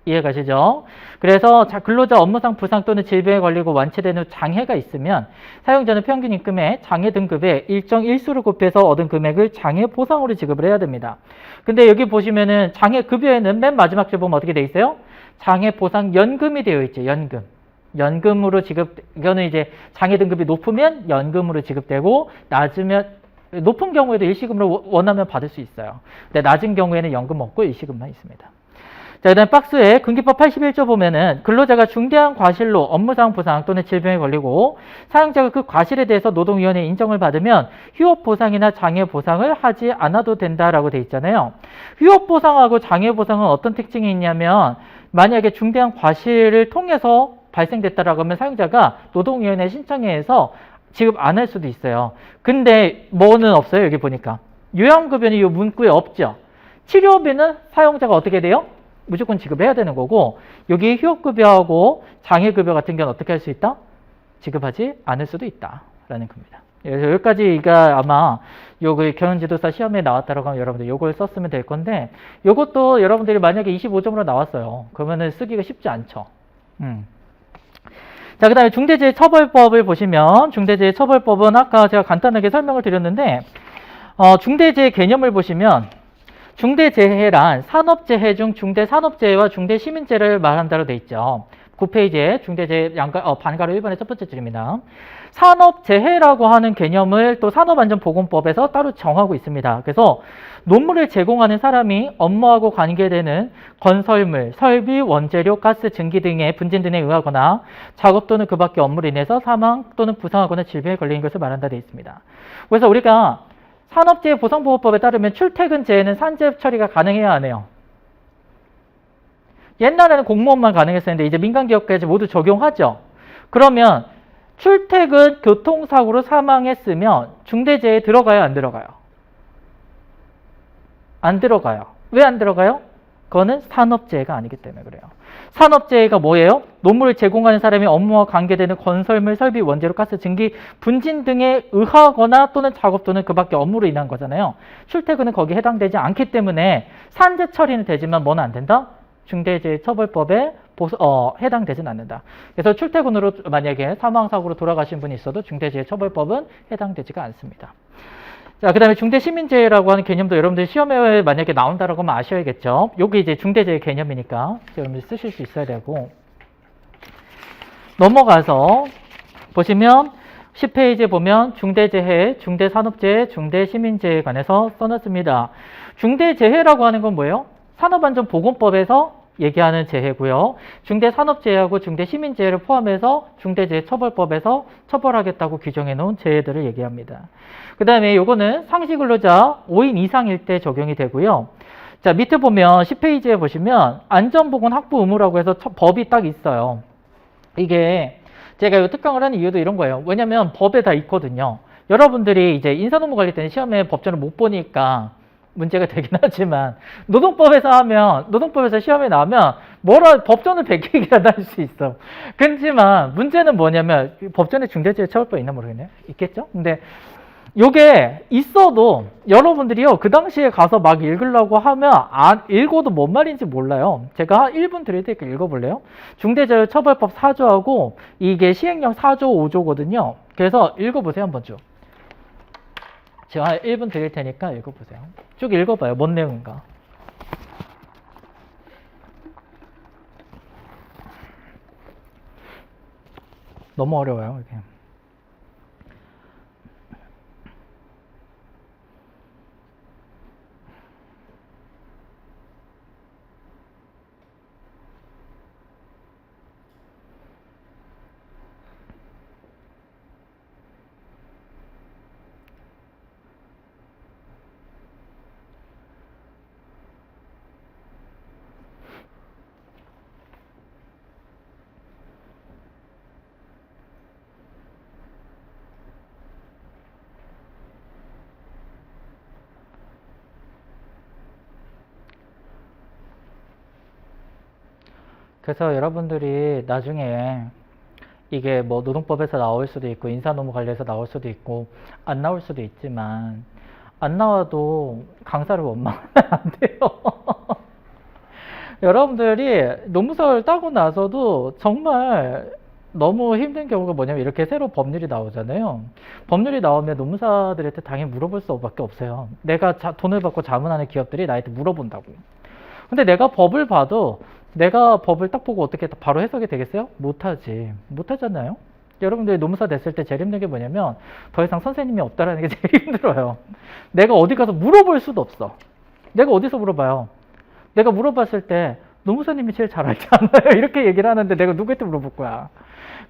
이해가시죠? 그래서 근로자 업무상 부상 또는 질병에 걸리고 완치된 후 장애가 있으면 사용자는 평균 임금의 장애 등급에 일정 일수를 곱해서 얻은 금액을 장애 보상으로 지급을 해야 됩니다. 근데 여기 보시면은 장애 급여에는 맨 마지막 줄 보면 어떻게 돼 있어요? 장애 보상 연금이 되어 있죠. 연금. 연금으로 이거는 이제 장애 등급이 높으면 연금으로 지급되고 낮으면 높은 경우에도 일시금으로 원하면 받을 수 있어요. 근데 낮은 경우에는 연금 없고 일시금만 있습니다. 자, 그 다음 박스에 근기법 81조 보면은 근로자가 중대한 과실로 업무상 부상 또는 질병에 걸리고 사용자가 그 과실에 대해서 노동위원회의 인정을 받으면 휴업보상이나 장애보상을 하지 않아도 된다라고 돼 있잖아요. 휴업보상하고 장애보상은 어떤 특징이 있냐면 만약에 중대한 과실을 통해서 발생됐다라고 하면 사용자가 노동위원회 신청해서 지급 안 할 수도 있어요. 근데 뭐는 없어요. 여기 보니까. 요양급여는 이 문구에 없죠. 치료비는 사용자가 어떻게 돼요? 무조건 지급해야 되는 거고 여기 휴업급여하고 장애급여 같은 경우는 어떻게 할 수 있다? 지급하지 않을 수도 있다라는 겁니다. 그래서 여기까지가 아마 요거 결혼지도사 시험에 나왔다라고 하면 여러분들 요걸 썼으면 될 건데 요것도 여러분들이 만약에 25점으로 나왔어요. 그러면은 쓰기가 쉽지 않죠. 자, 그 다음에 중대재해처벌법을 보시면 중대재해처벌법은 아까 제가 간단하게 설명을 드렸는데 중대재해 개념을 보시면 중대재해란 산업재해 중 중대산업재해와 중대시민재해를 말한다로 돼 있죠. 9페이지에 중대재해 반가로 1번의 첫 번째 줄입니다. 산업재해라고 하는 개념을 또 산업안전보건법에서 따로 정하고 있습니다. 그래서 논문을 제공하는 사람이 업무하고 관계되는 건설물, 설비, 원재료, 가스, 증기 등의 분진 등에 의하거나 작업 또는 그 밖의 업무로 인해서 사망 또는 부상하거나 질병에 걸리는 것을 말한다 되어 있습니다. 그래서 우리가 산업재해보상보호법에 따르면 출퇴근재해는 산재 처리가 가능해야 하네요. 옛날에는 공무원만 가능했었는데 이제 민간기업까지 모두 적용하죠. 그러면 출퇴근 교통사고로 사망했으면 중대재해에 들어가요? 안 들어가요? 안 들어가요. 왜 안 들어가요? 그거는 산업재해가 아니기 때문에 그래요. 산업재해가 뭐예요? 노무를 제공하는 사람이 업무와 관계되는 건설물, 설비, 원재료, 가스, 증기, 분진 등에 의하거나 또는 작업 또는 그 밖의 업무로 인한 거잖아요. 출퇴근은 거기에 해당되지 않기 때문에 산재 처리는 되지만 뭐는 안 된다? 중대재해처벌법에 해당되진 않는다. 그래서 출퇴근으로 만약에 사망사고로 돌아가신 분이 있어도 중대재해처벌법은 해당되지가 않습니다. 자, 그 다음에 중대시민재해라고 하는 개념도 여러분들 시험에 만약에 나온다라고 하면 아셔야겠죠. 여기 이제 중대재해 개념이니까 여러분들 쓰실 수 있어야 되고. 넘어가서 보시면 10페이지에 보면 중대재해, 중대산업재해, 중대시민재해에 관해서 써놨습니다. 중대재해라고 하는 건 뭐예요? 산업안전보건법에서 얘기하는 재해고요. 중대산업재해하고 중대시민재해를 포함해서 중대재해처벌법에서 처벌하겠다고 규정해 놓은 재해들을 얘기합니다. 그 다음에 요거는 상시근로자 5인 이상일 때 적용이 되고요. 자, 밑에 보면 10페이지에 보시면 안전보건 확보 의무라고 해서 법이 딱 있어요. 이게 제가 이 특강을 하는 이유도 이런 거예요. 왜냐면 법에 다 있거든요. 여러분들이 이제 인사노무관리때는 시험에 법전을 못 보니까 문제가 되긴 하지만 노동법에서 시험에 나오면 법전을 100개기라도 할 수 있어. 그렇지만 문제는 뭐냐면 법전에 중대재해처벌법 있나 모르겠네요. 있겠죠? 근데 요게 있어도 여러분들이요 그 당시에 가서 막 읽으려고 하면 안 읽어도 뭔 말인지 몰라요. 제가 1분 드릴 테니까 읽어볼래요? 중대재해처벌법 4조하고 이게 시행령 4조 5조거든요. 그래서 읽어보세요 한번 쭉. 제가 1분 드릴 테니까 읽어보세요. 쭉 읽어봐요. 뭔 내용인가. 너무 어려워요 이게. 그래서 여러분들이 나중에 이게 뭐 노동법에서 나올 수도 있고 인사노무관리에서 나올 수도 있고 안 나올 수도 있지만 안 나와도 강사를 원망하면 안 돼요. 여러분들이 노무사를 따고 나서도 정말 너무 힘든 경우가 뭐냐면 이렇게 새로 법률이 나오잖아요. 법률이 나오면 노무사들한테 당연히 물어볼 수밖에 없어요. 내가 돈을 받고 자문하는 기업들이 나한테 물어본다고. 근데 내가 법을 봐도 내가 법을 딱 보고 어떻게 바로 해석이 되겠어요? 못하지. 못하잖아요? 여러분들이 노무사 됐을 때 제일 힘든 게 뭐냐면 더 이상 선생님이 없다라는 게 제일 힘들어요. 내가 어디 가서 물어볼 수도 없어. 내가 어디서 물어봐요? 내가 물어봤을 때 노무사님이 제일 잘 알지 않나요? 이렇게 얘기를 하는데 내가 누구한테 물어볼 거야?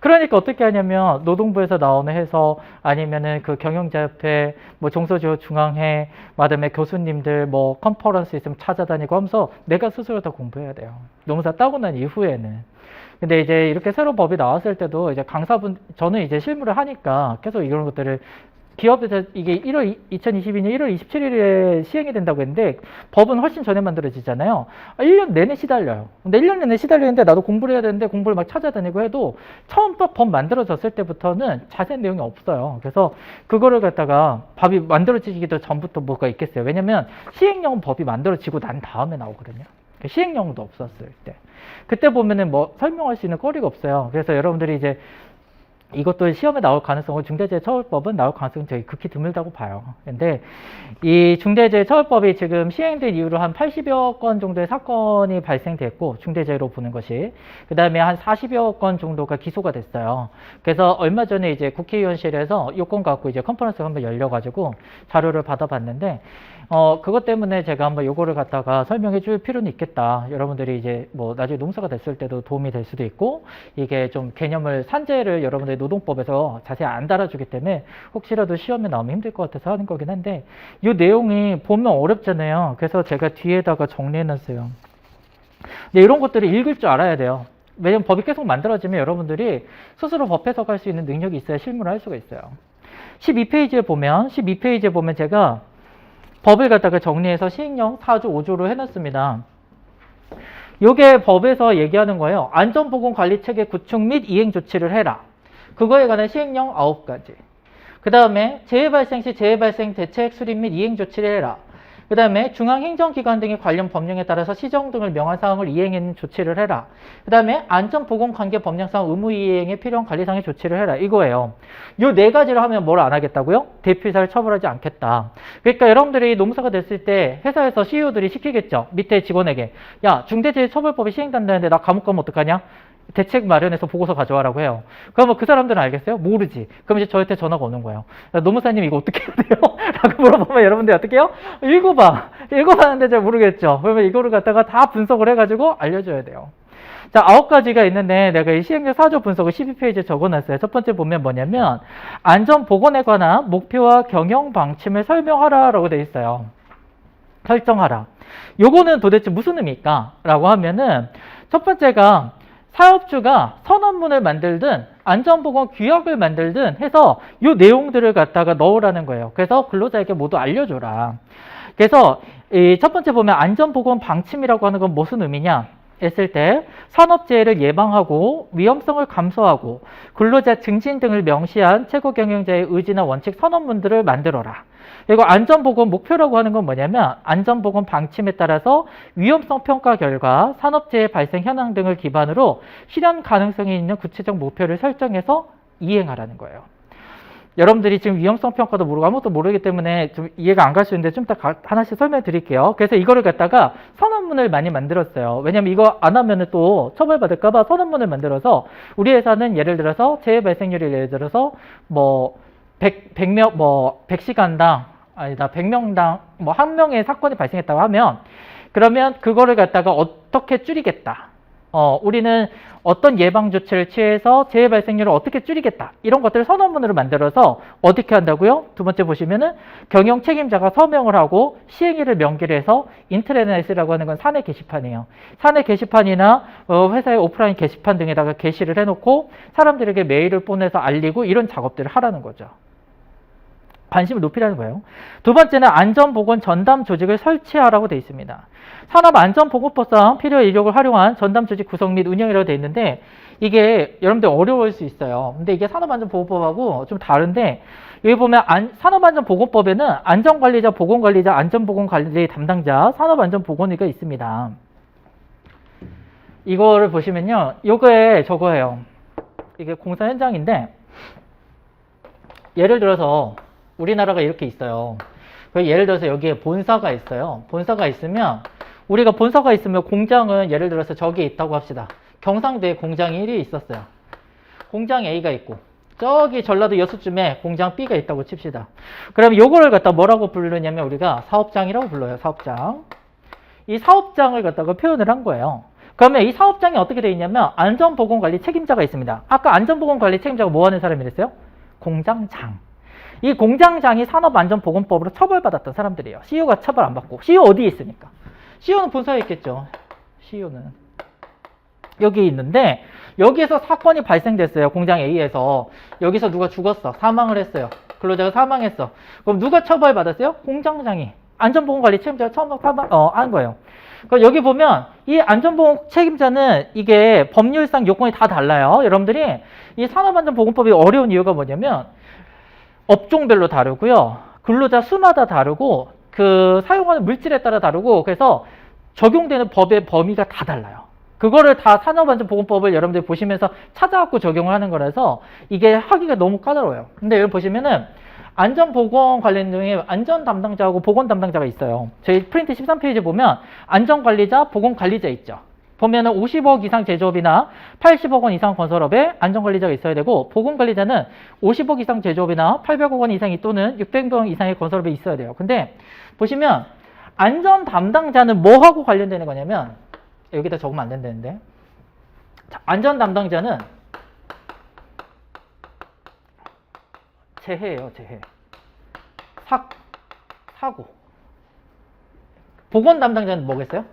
그러니까 어떻게 하냐면 노동부에서 나오는 해서 아니면은 그 경영자협회 뭐 중소지원중앙회 마담에 교수님들 뭐 컨퍼런스 있으면 찾아다니고 하면서 내가 스스로 다 공부해야 돼요. 노무사 따고 난 이후에는. 근데 이제 이렇게 새로 법이 나왔을 때도 이제 강사분 저는 이제 실무를 하니까 계속 이런 것들을 기업에서 이게 2022년 1월 27일에 시행이 된다고 했는데 법은 훨씬 전에 만들어지잖아요. 1년 내내 시달려요. 근데 1년 내내 시달리는데 나도 공부를 해야 되는데 공부를 막 찾아다니고 해도 처음 법 만들어졌을 때부터는 자세한 내용이 없어요. 그래서 그거를 갖다가 법이 만들어지기도 전부터 뭐가 있겠어요. 왜냐면 시행령 법이 만들어지고 난 다음에 나오거든요. 시행령도 없었을 때. 그때 보면은 뭐 설명할 수 있는 거리가 없어요. 그래서 여러분들이 이제 이것도 시험에 나올 가능성은 중대재해처벌법은 나올 가능성은 저희 극히 드물다고 봐요. 근데 이 중대재해처벌법이 지금 시행된 이후로 한 80여 건 정도의 사건이 발생됐고 중대재해로 보는 것이 그 다음에 한 40여 건 정도가 기소가 됐어요. 그래서 얼마 전에 이제 국회의원실에서 요건 갖고 이제 컨퍼런스가 한번 열려가지고 자료를 받아봤는데 그것 때문에 제가 한번 요거를 갖다가 설명해 줄 필요는 있겠다. 여러분들이 이제 뭐 나중에 노무사가 됐을 때도 도움이 될 수도 있고 이게 좀 개념을 산재를 여러분들이 노동법에서 자세히 안 달아주기 때문에 혹시라도 시험에 나오면 힘들 것 같아서 하는 거긴 한데 이 내용이 보면 어렵잖아요. 그래서 제가 뒤에다가 정리해 놨어요. 근데 이런 것들을 읽을 줄 알아야 돼요. 왜냐면 법이 계속 만들어지면 여러분들이 스스로 법 해석할 수 있는 능력이 있어야 실무를 할 수가 있어요. 12페이지에 보면 제가 법을 갖다가 정리해서 시행령 4조 5조로 해놨습니다. 요게 법에서 얘기하는 거예요. 안전보건관리체계 구축 및 이행 조치를 해라. 그거에 관한 시행령 9가지. 그 다음에 재해발생 시 재해발생 대책 수립 및 이행 조치를 해라. 그 다음에 중앙행정기관 등의 관련 법령에 따라서 시정 등을 명한 사항을 이행하는 조치를 해라. 그 다음에 안전보건관계 법령상 의무 이행에 필요한 관리상의 조치를 해라. 이거예요. 요 네 가지를 하면 뭘 안 하겠다고요? 대표이사를 처벌하지 않겠다. 그러니까 여러분들이 노무사가 됐을 때 회사에서 CEO들이 시키겠죠. 밑에 직원에게. 야, 중대재해처벌법이 시행된다는데 나 감옥 가면 어떡하냐? 대책 마련해서 보고서 가져와라고 해요. 그러면 그 사람들은 알겠어요? 모르지. 그럼 이제 저한테 전화가 오는 거예요. 야, 노무사님 이거 어떻게 해야 돼요? 라고 물어보면 여러분들이 어떻게 해요? 읽어봤는데 잘 모르겠죠. 그러면 이거를 갖다가 다 분석을 해가지고 알려줘야 돼요. 자, 9가지가 있는데 내가 이 시행령 4조 분석을 12페이지에 적어놨어요. 첫 번째 보면 뭐냐면 안전보건에 관한 목표와 경영 방침을 설명하라 라고 돼 있어요. 설정하라. 요거는 도대체 무슨 의미일까? 라고 하면은 첫 번째가 사업주가 선언문을 만들든 안전보건 규약을 만들든 해서 이 내용들을 갖다가 넣으라는 거예요. 그래서 근로자에게 모두 알려줘라. 그래서 첫 번째 보면 안전보건 방침이라고 하는 건 무슨 의미냐? 했을 때 산업재해를 예방하고 위험성을 감소하고 근로자 증진 등을 명시한 최고 경영자의 의지나 원칙 선언문들을 만들어라. 그리고 안전보건 목표라고 하는 건 뭐냐면 안전보건 방침에 따라서 위험성 평가 결과 산업재해 발생 현황 등을 기반으로 실현 가능성이 있는 구체적 목표를 설정해서 이행하라는 거예요. 여러분들이 지금 위험성 평가도 모르고 아무것도 모르기 때문에 좀 이해가 안 갈 수 있는데 좀 이따 하나씩 설명해 드릴게요. 그래서 이거를 갖다가 선언문을 많이 만들었어요. 왜냐면 이거 안 하면 또 처벌받을까봐 선언문을 만들어서 우리 회사는 예를 들어서 재해 발생률이 예를 들어서 뭐 100명, 뭐 100시간당, 아니다, 100명당 뭐 한 명의 사건이 발생했다고 하면 그러면 그거를 갖다가 어떻게 줄이겠다. 우리는 어떤 예방 조치를 취해서 재해 발생률을 어떻게 줄이겠다. 이런 것들을 선언문으로 만들어서 어떻게 한다고요? 두 번째 보시면은 경영 책임자가 서명을 하고 시행일을 명기를 해서 인트라넷이라고 하는 건 사내 게시판이에요. 사내 게시판이나 회사의 오프라인 게시판 등에다가 게시를 해놓고 사람들에게 메일을 보내서 알리고 이런 작업들을 하라는 거죠. 관심을 높이라는 거예요. 두 번째는 안전보건 전담 조직을 설치하라고 되어 있습니다. 산업안전보건법상 필요한 인력을 활용한 전담 조직 구성 및 운영이라고 되어 있는데 이게 여러분들 어려울 수 있어요. 근데 이게 산업안전보건법하고 좀 다른데 여기 보면 산업안전보건법에는 안전관리자, 보건관리자, 안전보건관리 담당자, 산업안전보건의가 있습니다. 이거를 보시면요. 요거에 저거예요. 이게 공사 현장인데 예를 들어서 우리나라가 이렇게 있어요. 예를 들어서 여기에 본사가 있어요. 본사가 있으면 우리가 본사가 있으면 공장은 예를 들어서 저기에 있다고 합시다. 경상도에 공장이 1이 있었어요. 공장 A가 있고 저기 전라도 여수쯤에 공장 B가 있다고 칩시다. 그럼 요거를 갖다 뭐라고 부르냐면 우리가 사업장이라고 불러요. 사업장. 이 사업장을 갖다가 표현을 한 거예요. 그러면 이 사업장이 어떻게 되어 있냐면 안전보건관리 책임자가 있습니다. 아까 안전보건관리 책임자가 뭐 하는 사람이랬어요? 공장장. 이 공장장이 산업안전보건법으로 처벌받았던 사람들이에요. CEO가 처벌 안 받고. CEO 어디에 있습니까? CEO는 본사에 있겠죠. CEO는 여기 있는데 여기에서 사건이 발생됐어요. 공장 A에서. 여기서 누가 죽었어. 사망을 했어요. 근로자가 사망했어. 그럼 누가 처벌받았어요? 공장장이. 안전보건관리 책임자가 한 거예요. 그럼 여기 보면 이 안전보건 책임자는 이게 법률상 요건이 다 달라요. 여러분들이 이 산업안전보건법이 어려운 이유가 뭐냐면 업종별로 다르고요. 근로자 수마다 다르고 그 사용하는 물질에 따라 다르고 그래서 적용되는 법의 범위가 다 달라요. 그거를 다 산업안전보건법을 여러분들이 보시면서 찾아갖고 적용을 하는 거라서 이게 하기가 너무 까다로워요. 근데 여기 보시면은 안전보건 관련 중에 안전 담당자하고 보건 담당자가 있어요. 저희 프린트 13페이지 보면 안전관리자, 보건관리자 있죠. 보면은 50억 이상 제조업이나 80억 원 이상 건설업에 안전관리자가 있어야 되고 보건관리자는 50억 이상 제조업이나 800억 원 이상이 또는 600억 원 이상의 건설업에 있어야 돼요. 근데 보시면 안전 담당자는 뭐하고 관련되는 거냐면 여기다 적으면 안 된다는데 자, 안전 담당자는 재해예요. 재해. 사고. 보건 담당자는 뭐겠어요?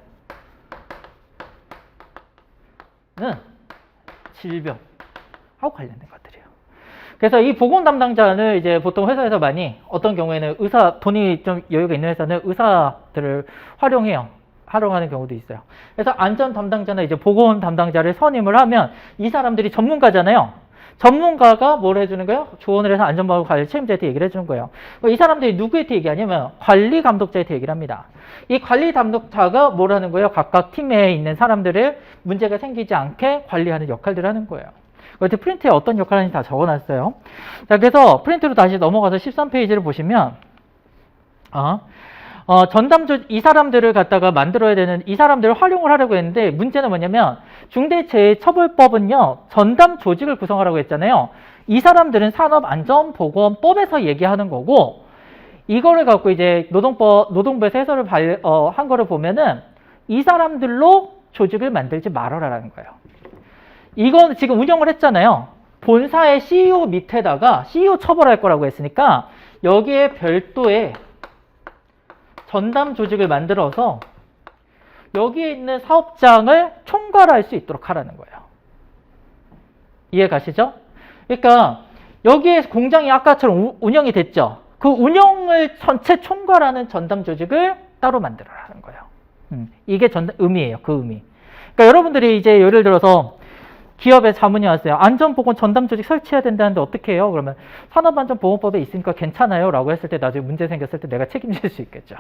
는 질병하고 관련된 것들이에요. 그래서 이 보건 담당자는 이제 보통 회사에서 많이 어떤 경우에는 돈이 좀 여유가 있는 회사는 의사들을 활용하는 경우도 있어요. 그래서 안전 담당자나 이제 보건 담당자를 선임을 하면 이 사람들이 전문가잖아요. 전문가가 뭘 해주는 거예요? 조언을 해서 안전보건 관리 책임자한테 얘기를 해주는 거예요. 이 사람들이 누구한테 얘기하냐면 관리 감독자한테 얘기를 합니다. 이 관리 감독자가 뭘 하는 거예요? 각각 팀에 있는 사람들을 문제가 생기지 않게 관리하는 역할들을 하는 거예요. 그래서 프린트에 어떤 역할을 하는지 다 적어놨어요. 자, 그래서 프린트로 다시 넘어가서 13페이지를 보시면 이 사람들을 갖다가 만들어야 되는, 이 사람들을 활용을 하려고 했는데 문제는 뭐냐면 중대재해처벌법은요 전담 조직을 구성하라고 했잖아요. 이 사람들은 산업안전보건법에서 얘기하는 거고 이거를 갖고 이제 노동부에서 해설을 한 거를 보면은 이 사람들로 조직을 만들지 말아라라는 거예요. 이건 지금 운영을 했잖아요. 본사의 CEO 밑에다가 CEO 처벌할 거라고 했으니까 여기에 별도의 전담 조직을 만들어서 여기에 있는 사업장을 총괄할 수 있도록 하라는 거예요. 이해 가시죠? 그러니까 여기에 공장이 아까처럼 운영이 됐죠. 그 운영을 전체 총괄하는 전담 조직을 따로 만들어라는 거예요. 이게 의미예요. 그 의미. 그러니까 여러분들이 이제 예를 들어서 기업에 자문이 왔어요. 안전보건 전담 조직 설치해야 된다는데 어떻게 해요? 그러면 산업안전보건법에 있으니까 괜찮아요 라고 했을 때 나중에 문제 생겼을 때 내가 책임질 수 있겠죠.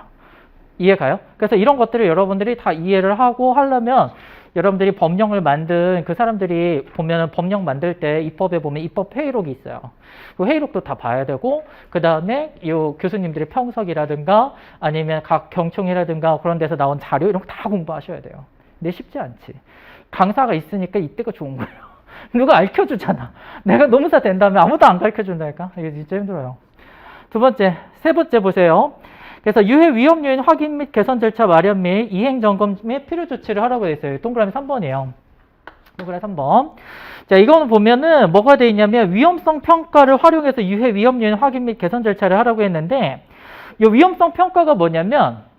이해가요? 그래서 이런 것들을 여러분들이 다 이해를 하고 하려면 여러분들이 법령을 만든 그 사람들이 보면은 법령 만들 때 입법에 보면 입법 회의록이 있어요. 그 회의록도 다 봐야 되고 그 다음에 이 교수님들의 평석이라든가 아니면 각 경총이라든가 그런 데서 나온 자료 이런 거 다 공부하셔야 돼요. 근데 쉽지 않지. 강사가 있으니까 이때가 좋은 거예요. 누가 알려주잖아. 내가 노무사 된 다음에 아무도 안 가르쳐준다니까. 이게 진짜 힘들어요. 세 번째 보세요. 그래서 유해 위험 요인 확인 및 개선 절차 마련 및 이행 점검 및 필요 조치를 하라고 돼 있어요. 동그라미 3번이에요. 동그라미 3번. 자, 이거는 보면은 뭐가 돼 있냐면 위험성 평가를 활용해서 유해 위험 요인 확인 및 개선 절차를 하라고 했는데 이 위험성 평가가 뭐냐면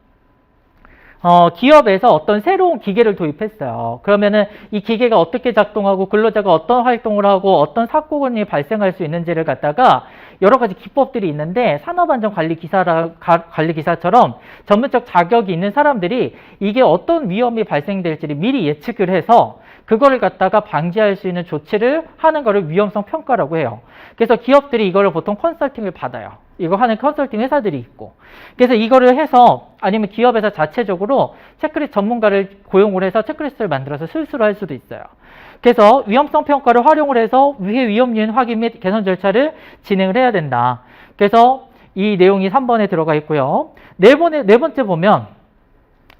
기업에서 어떤 새로운 기계를 도입했어요. 그러면은 이 기계가 어떻게 작동하고 근로자가 어떤 활동을 하고 어떤 사고가 발생할 수 있는지를 갖다가 여러 가지 기법들이 있는데 산업안전관리기사처럼 전문적 자격이 있는 사람들이 이게 어떤 위험이 발생될지를 미리 예측을 해서 그거를 갖다가 방지할 수 있는 조치를 하는 거를 위험성 평가라고 해요. 그래서 기업들이 이거를 보통 컨설팅을 받아요. 이거 하는 컨설팅 회사들이 있고. 그래서 이거를 해서 아니면 기업에서 자체적으로 체크리스트 전문가를 고용을 해서 체크리스트를 만들어서 실수를 할 수도 있어요. 그래서 위험성 평가를 활용을 해서 유해 위험 요인 확인 및 개선 절차를 진행을 해야 된다. 그래서 이 내용이 3번에 들어가 있고요. 네 번째 보면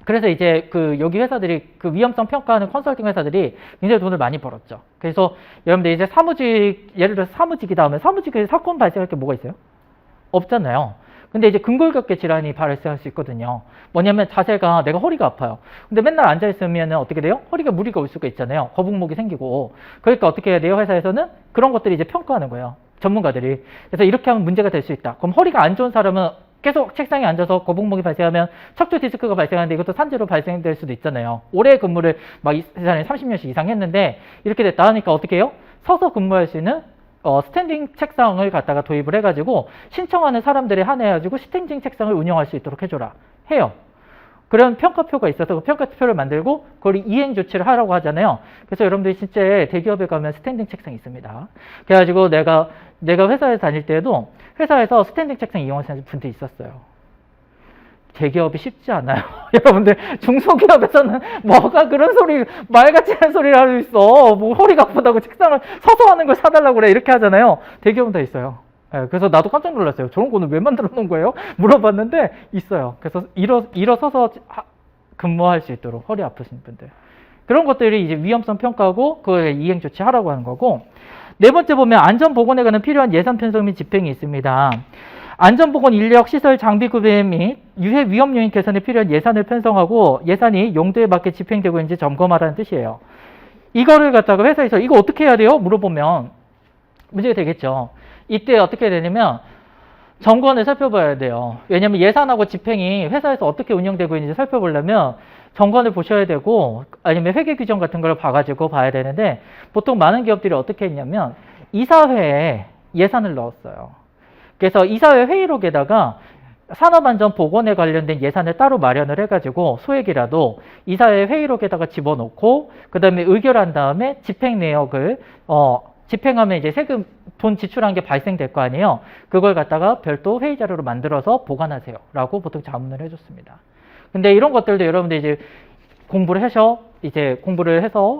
그래서 이제 여기 회사들이 위험성 평가하는 컨설팅 회사들이 굉장히 돈을 많이 벌었죠. 그래서 여러분들 이제 예를 들어서 사무직이다 하면 사무직에 사건 발생할 게 뭐가 있어요? 없잖아요. 근데 이제 근골격계 질환이 발생할 수 있거든요. 뭐냐면 자세가 내가 허리가 아파요. 근데 맨날 앉아있으면 어떻게 돼요? 허리가 무리가 올 수가 있잖아요. 거북목이 생기고. 그러니까 어떻게 해야 돼요? 회사에서는 그런 것들을 이제 평가하는 거예요. 전문가들이. 그래서 이렇게 하면 문제가 될 수 있다. 그럼 허리가 안 좋은 사람은 계속 책상에 앉아서 거북목이 발생하면 척추 디스크가 발생하는데 이것도 산재로 발생될 수도 있잖아요. 오래 근무를 막 이 사람이 30년씩 이상 했는데 이렇게 됐다 하니까 어떻게 해요? 서서 근무할 수 있는 스탠딩 책상을 갖다가 도입을 해가지고 신청하는 사람들에 한해가지고 스탠딩 책상을 운영할 수 있도록 해줘라 해요. 그런 평가표가 있어서 그 평가표를 만들고 그걸 이행 조치를 하라고 하잖아요. 그래서 여러분들이 진짜 대기업에 가면 스탠딩 책상이 있습니다. 그래가지고 내가 회사에 다닐 때에도 회사에서 스탠딩 책상 이용하시는 분들이 있었어요. 대기업이 쉽지 않아요. 여러분들 중소기업에서는 뭐가 그런 소리 말같지 않은 소리를 하고 있어. 뭐 허리가 아프다고 책상을 서서 하는 걸 사달라고 그래 이렇게 하잖아요. 대기업은 다 있어요. 네, 그래서 나도 깜짝 놀랐어요. 저런 거는 왜 만들어 놓은 거예요? 물어봤는데 있어요. 그래서 일어서서 근무할 수 있도록 허리 아프신 분들 그런 것들이 이제 위험성 평가고 그거에 이행 조치 하라고 하는 거고. 네 번째 보면 안전보건에 관한 필요한 예산 편성 및 집행이 있습니다. 안전보건 인력, 시설, 장비 구매 및 유해 위험 요인 개선에 필요한 예산을 편성하고 예산이 용도에 맞게 집행되고 있는지 점검하라는 뜻이에요. 이거를 갖다가 회사에서 이거 어떻게 해야 돼요? 물어보면 문제가 되겠죠. 이때 어떻게 해야 되냐면 정권을 살펴봐야 돼요. 왜냐하면 예산하고 집행이 회사에서 어떻게 운영되고 있는지 살펴보려면 정권을 보셔야 되고 아니면 회계 규정 같은 걸 봐가지고 봐야 되는데 보통 많은 기업들이 어떻게 했냐면 이사회에 예산을 넣었어요. 그래서 이사회 회의록에다가 산업안전보건에 관련된 예산을 따로 마련을 해가지고 소액이라도 이사회 회의록에다가 집어넣고 그 다음에 의결한 다음에 집행 내역을 집행하면 이제 세금 돈 지출한 게 발생될 거 아니에요. 그걸 갖다가 별도 회의 자료로 만들어서 보관하세요 라고 보통 자문을 해줬습니다. 근데 이런 것들도 여러분들 이제 공부를 해서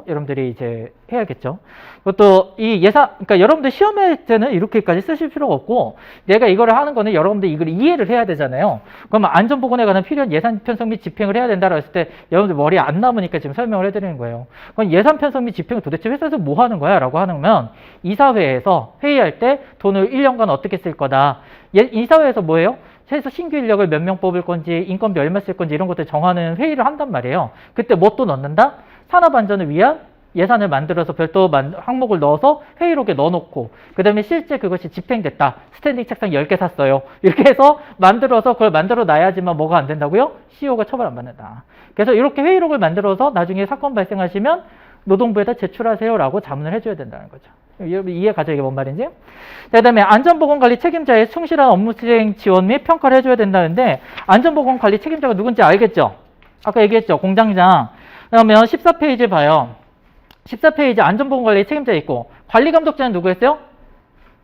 여러분들이 이제 해야겠죠. 그것도 이 예산, 그러니까 여러분들 시험할 때는 이렇게까지 쓰실 필요가 없고, 내가 이거를 하는 거는 여러분들 이걸 이해를 해야 되잖아요. 그러면 안전보건에 관한 필요한 예산 편성 및 집행을 해야 된다고 했을 때 여러분들 머리에 안 남으니까 지금 설명을 해드리는 거예요. 그럼 예산 편성 및 집행을 도대체 회사에서 뭐 하는 거야? 라고 하면 이사회에서 회의할 때 돈을 1년간 어떻게 쓸 거다. 이사회에서 뭐예요? 최소 신규 인력을 몇 명 뽑을 건지 인건비 얼마 쓸 건지 이런 것들 정하는 회의를 한단 말이에요. 그때 뭐 또 넣는다? 산업안전을 위한 예산을 만들어서 별도 항목을 넣어서 회의록에 넣어놓고 그 다음에 실제 그것이 집행됐다. 스탠딩 책상 10개 샀어요. 이렇게 해서 만들어서 그걸 만들어 놔야지만 뭐가 안 된다고요? CEO가 처벌 안 받는다. 그래서 이렇게 회의록을 만들어서 나중에 사건 발생하시면 노동부에다 제출하세요 라고 자문을 해줘야 된다는 거죠. 여러분 이해 가죠? 이게 뭔 말인지? 그 다음에 안전보건관리 책임자의 충실한 업무 수행 지원 및 평가를 해줘야 된다는데 안전보건관리 책임자가 누군지 알겠죠? 아까 얘기했죠? 공장장. 그러면 14페이지 봐요. 14페이지 안전보건관리 책임자 있고 관리감독자는 누구였어요?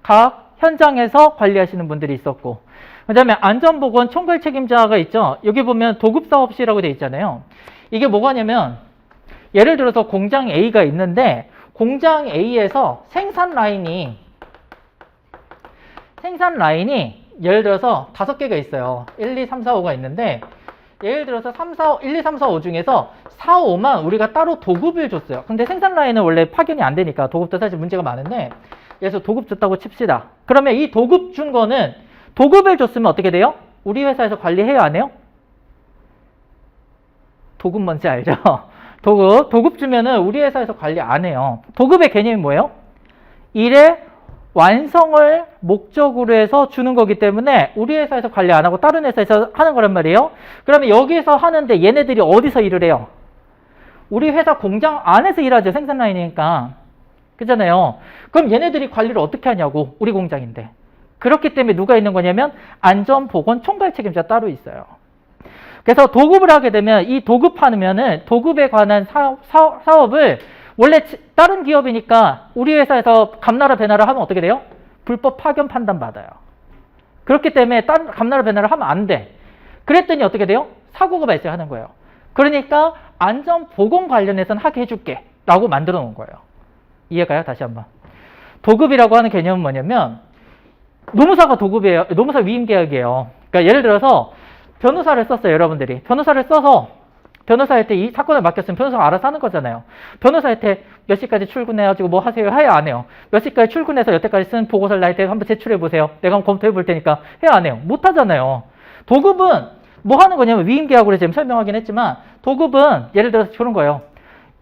각 현장에서 관리하시는 분들이 있었고 그 다음에 안전보건 총괄 책임자가 있죠. 여기 보면 도급사업시라고 되어 있잖아요. 이게 뭐가냐면 예를 들어서 공장 A가 있는데 공장 A에서 생산 라인이 예를 들어서 5개가 있어요. 1, 2, 3, 4, 5가 있는데 예를 들어서 1, 2, 3, 4, 5 중에서 4, 5만 우리가 따로 도급을 줬어요. 근데 생산 라인은 원래 파견이 안 되니까 도급도 사실 문제가 많은데 그래서 도급 줬다고 칩시다. 그러면 이 도급 준 거는 도급을 줬으면 어떻게 돼요? 우리 회사에서 관리해야 안 해요? 도급 뭔지 알죠? 도급 주면은 우리 회사에서 관리 안 해요. 도급의 개념이 뭐예요? 일의 완성을 목적으로 해서 주는 거기 때문에 우리 회사에서 관리 안 하고 다른 회사에서 하는 거란 말이에요. 그러면 여기서 하는데 얘네들이 어디서 일을 해요? 우리 회사 공장 안에서 일하죠. 생산 라인이니까. 그잖아요. 그럼 얘네들이 관리를 어떻게 하냐고. 우리 공장인데. 그렇기 때문에 누가 있는 거냐면 안전보건 총괄 책임자 따로 있어요. 그래서 도급을 하게 되면 이 도급하면은 도급에 관한 사업을 원래 다른 기업이니까 우리 회사에서 감나라 배나라 하면 어떻게 돼요? 불법 파견 판단 받아요. 그렇기 때문에 다른 감나라 배나라 하면 안 돼. 그랬더니 어떻게 돼요? 사고가 발생하는 거예요. 그러니까 안전보건 관련해서는 하게 해줄게 라고 만들어 놓은 거예요. 이해가요? 다시 한번. 도급이라고 하는 개념은 뭐냐면 노무사가 도급이에요. 노무사 위임계약이에요. 그러니까 예를 들어서 변호사를 썼어요. 여러분들이. 변호사를 써서 변호사한테 이 사건을 맡겼으면 변호사가 알아서 하는 거잖아요. 변호사한테 몇 시까지 출근해가지고 뭐 하세요? 해야 안 해요? 몇 시까지 출근해서 여태까지 쓴 보고서를 나한테 한번 제출해보세요. 내가 한번 검토해 볼 테니까 해야 안 해요? 못 하잖아요. 도급은 뭐 하는 거냐면 위임계약으로 지금 설명하긴 했지만 도급은 예를 들어서 그런 거예요.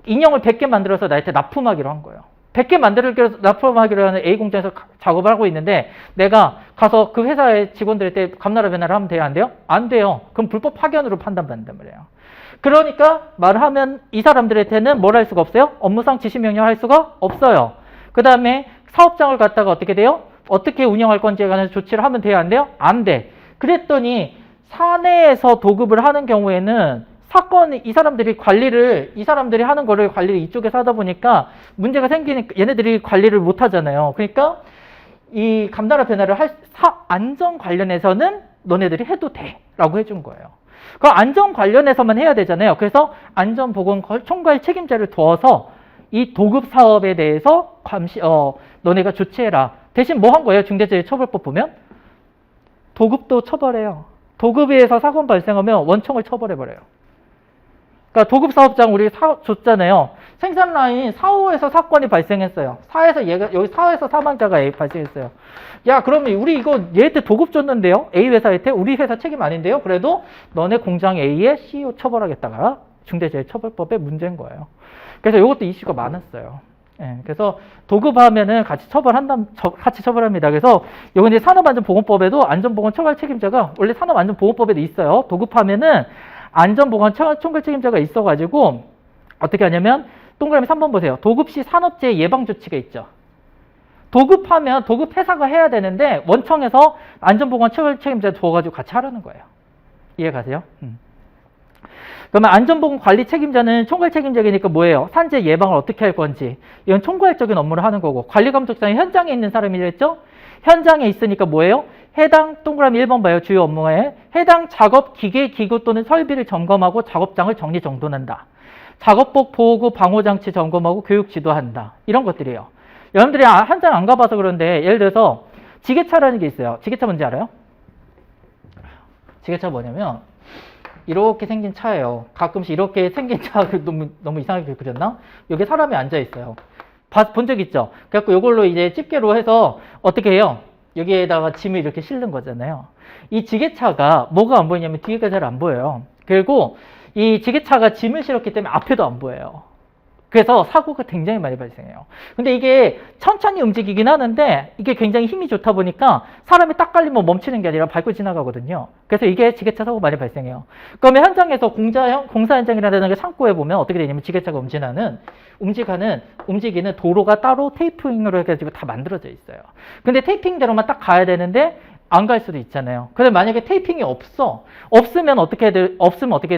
인형을 100개 만들어서 나한테 납품하기로 한 거예요. 100개 만들기로 납품하기로 하는 A 공장에서 작업을 하고 있는데 내가 가서 그 회사의 직원들한테 감나라 배나라 하면 돼요? 안 돼요? 안 돼요. 그럼 불법 파견으로 판단받는단 말이에요. 그러니까 말을 하면 이 사람들한테는 뭘 할 수가 없어요? 업무상 지시명령 할 수가 없어요. 그 다음에 사업장을 갖다가 어떻게 돼요? 어떻게 운영할 건지에 관한 조치를 하면 돼요? 안 돼요? 안 돼. 그랬더니 사내에서 도급을 하는 경우에는 사건이 이 사람들이 하는 거를 관리를 이쪽에서 하다 보니까 문제가 생기니까 얘네들이 관리를 못 하잖아요. 그러니까 이 감나라 배나를 안전 관련해서는 너네들이 해도 돼 라고 해준 거예요. 그 안전 관련해서만 해야 되잖아요. 그래서 안전보건 총괄 책임자를 두어서 이 도급 사업에 대해서 너네가 조치해라. 대신 뭐 한 거예요? 중대재해처벌법 보면 도급도 처벌해요. 도급에서 사건 발생하면 원청을 처벌해버려요. 그러니까 도급 사업장 우리 줬잖아요. 생산 라인 4, 5에서 사건이 발생했어요. 4에서 여기 4에서 사망자가 발생했어요. 야, 그러면 우리 이거 얘한테 도급 줬는데요? A 회사한테 우리 회사 책임 아닌데요? 그래도 너네 공장 A의 CEO 처벌하겠다가 중대재해처벌법에 문제인 거예요. 그래서 이것도 이슈가 많았어요. 예, 그래서 도급하면은 같이 처벌합니다. 그래서 이건 이제 산업안전보건법에도 안전보건 총괄 책임자가 원래 산업안전보건법에도 있어요. 도급하면은 안전보건 총괄 책임자가 있어가지고 어떻게 하냐면 동그라미 3번 보세요. 도급 시 산업재해 예방 조치가 있죠. 도급하면 도급 회사가 해야 되는데 원청에서 안전보건 총괄 책임자 두어가지고 같이 하라는 거예요. 이해 가세요? 그러면 안전보건 관리 책임자는 총괄 책임자이니까 뭐예요? 산재 예방을 어떻게 할 건지 이건 총괄적인 업무를 하는 거고 관리감독자는 현장에 있는 사람이랬죠? 현장에 있으니까 뭐예요? 해당 동그라미 1번 봐요. 주요 업무에 해당 작업 기계, 기구 또는 설비를 점검하고 작업장을 정리정돈한다. 작업복, 보호구, 방호장치 점검하고 교육 지도한다. 이런 것들이에요. 여러분들이 현장 안 가봐서 그런데 예를 들어서 지게차라는 게 있어요. 지게차 뭔지 알아요? 지게차 뭐냐면 이렇게 생긴 차예요. 가끔씩 이렇게 생긴 차 너무 이상하게 그렸나? 여기 사람이 앉아 있어요. 본 적 있죠? 그래갖고 이걸로 이제 집게로 해서 어떻게 해요? 여기에다가 짐을 이렇게 실는 거잖아요. 이 지게차가 뭐가 안 보이냐면 뒤에가 잘 안 보여요. 그리고 이 지게차가 짐을 실었기 때문에 앞에도 안 보여요. 그래서 사고가 굉장히 많이 발생해요. 근데 이게 천천히 움직이긴 하는데 이게 굉장히 힘이 좋다 보니까 사람이 딱 깔리면 멈추는 게 아니라 밟고 지나가거든요. 그래서 이게 지게차 사고 많이 발생해요. 그러면 현장에서 공사 현장이라든가 창고에 보면 어떻게 되냐면 지게차가 움직이는 도로가 따로 테이핑으로 해가지고 다 만들어져 있어요. 근데 테이핑대로만 딱 가야 되는데 안 갈 수도 있잖아요. 근데 만약에 테이핑이 없으면 어떻게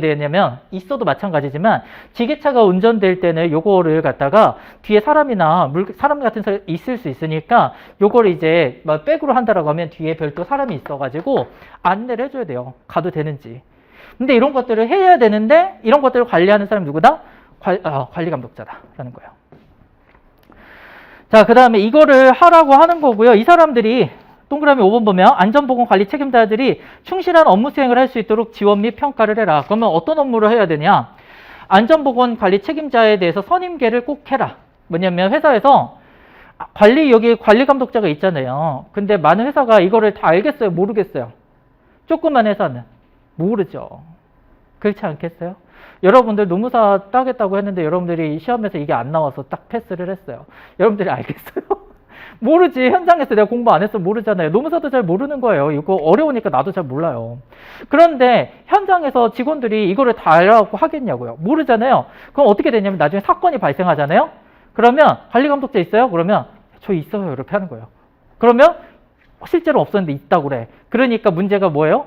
되냐면, 있어도 마찬가지지만, 지게차가 운전될 때는 요거를 갖다가 뒤에 사람이나 사람 같은 사람이 있을 수 있으니까, 요거를 이제 막 백으로 한다라고 하면 뒤에 별도 사람이 있어가지고 안내를 해줘야 돼요. 가도 되는지. 근데 이런 것들을 해야 되는데, 이런 것들을 관리하는 사람이 누구다? 관리 감독자다라는 거예요. 자, 그 다음에 이거를 하라고 하는 거고요. 이 사람들이 동그라미 5번 보면 안전보건관리 책임자들이 충실한 업무 수행을 할 수 있도록 지원 및 평가를 해라. 그러면 어떤 업무를 해야 되냐? 안전보건관리 책임자에 대해서 선임계를 꼭 해라. 뭐냐면 회사에서 여기 관리 감독자가 있잖아요. 근데 많은 회사가 이거를 다 알겠어요? 모르겠어요? 조그만 회사는 모르죠. 그렇지 않겠어요? 여러분들 노무사 따겠다고 했는데 여러분들이 시험에서 이게 안 나와서 딱 패스를 했어요. 여러분들이 알겠어요? 모르지. 현장에서 내가 공부 안 해서 모르잖아요. 노무사도 잘 모르는 거예요. 이거 어려우니까 나도 잘 몰라요. 그런데 현장에서 직원들이 이거를 다 알아갖고 하겠냐고요. 모르잖아요. 그럼 어떻게 되냐면 나중에 사건이 발생하잖아요. 그러면 관리감독자 있어요? 그러면 저 있어요. 이렇게 하는 거예요. 그러면 실제로 없었는데 있다고 그래. 그러니까 문제가 뭐예요?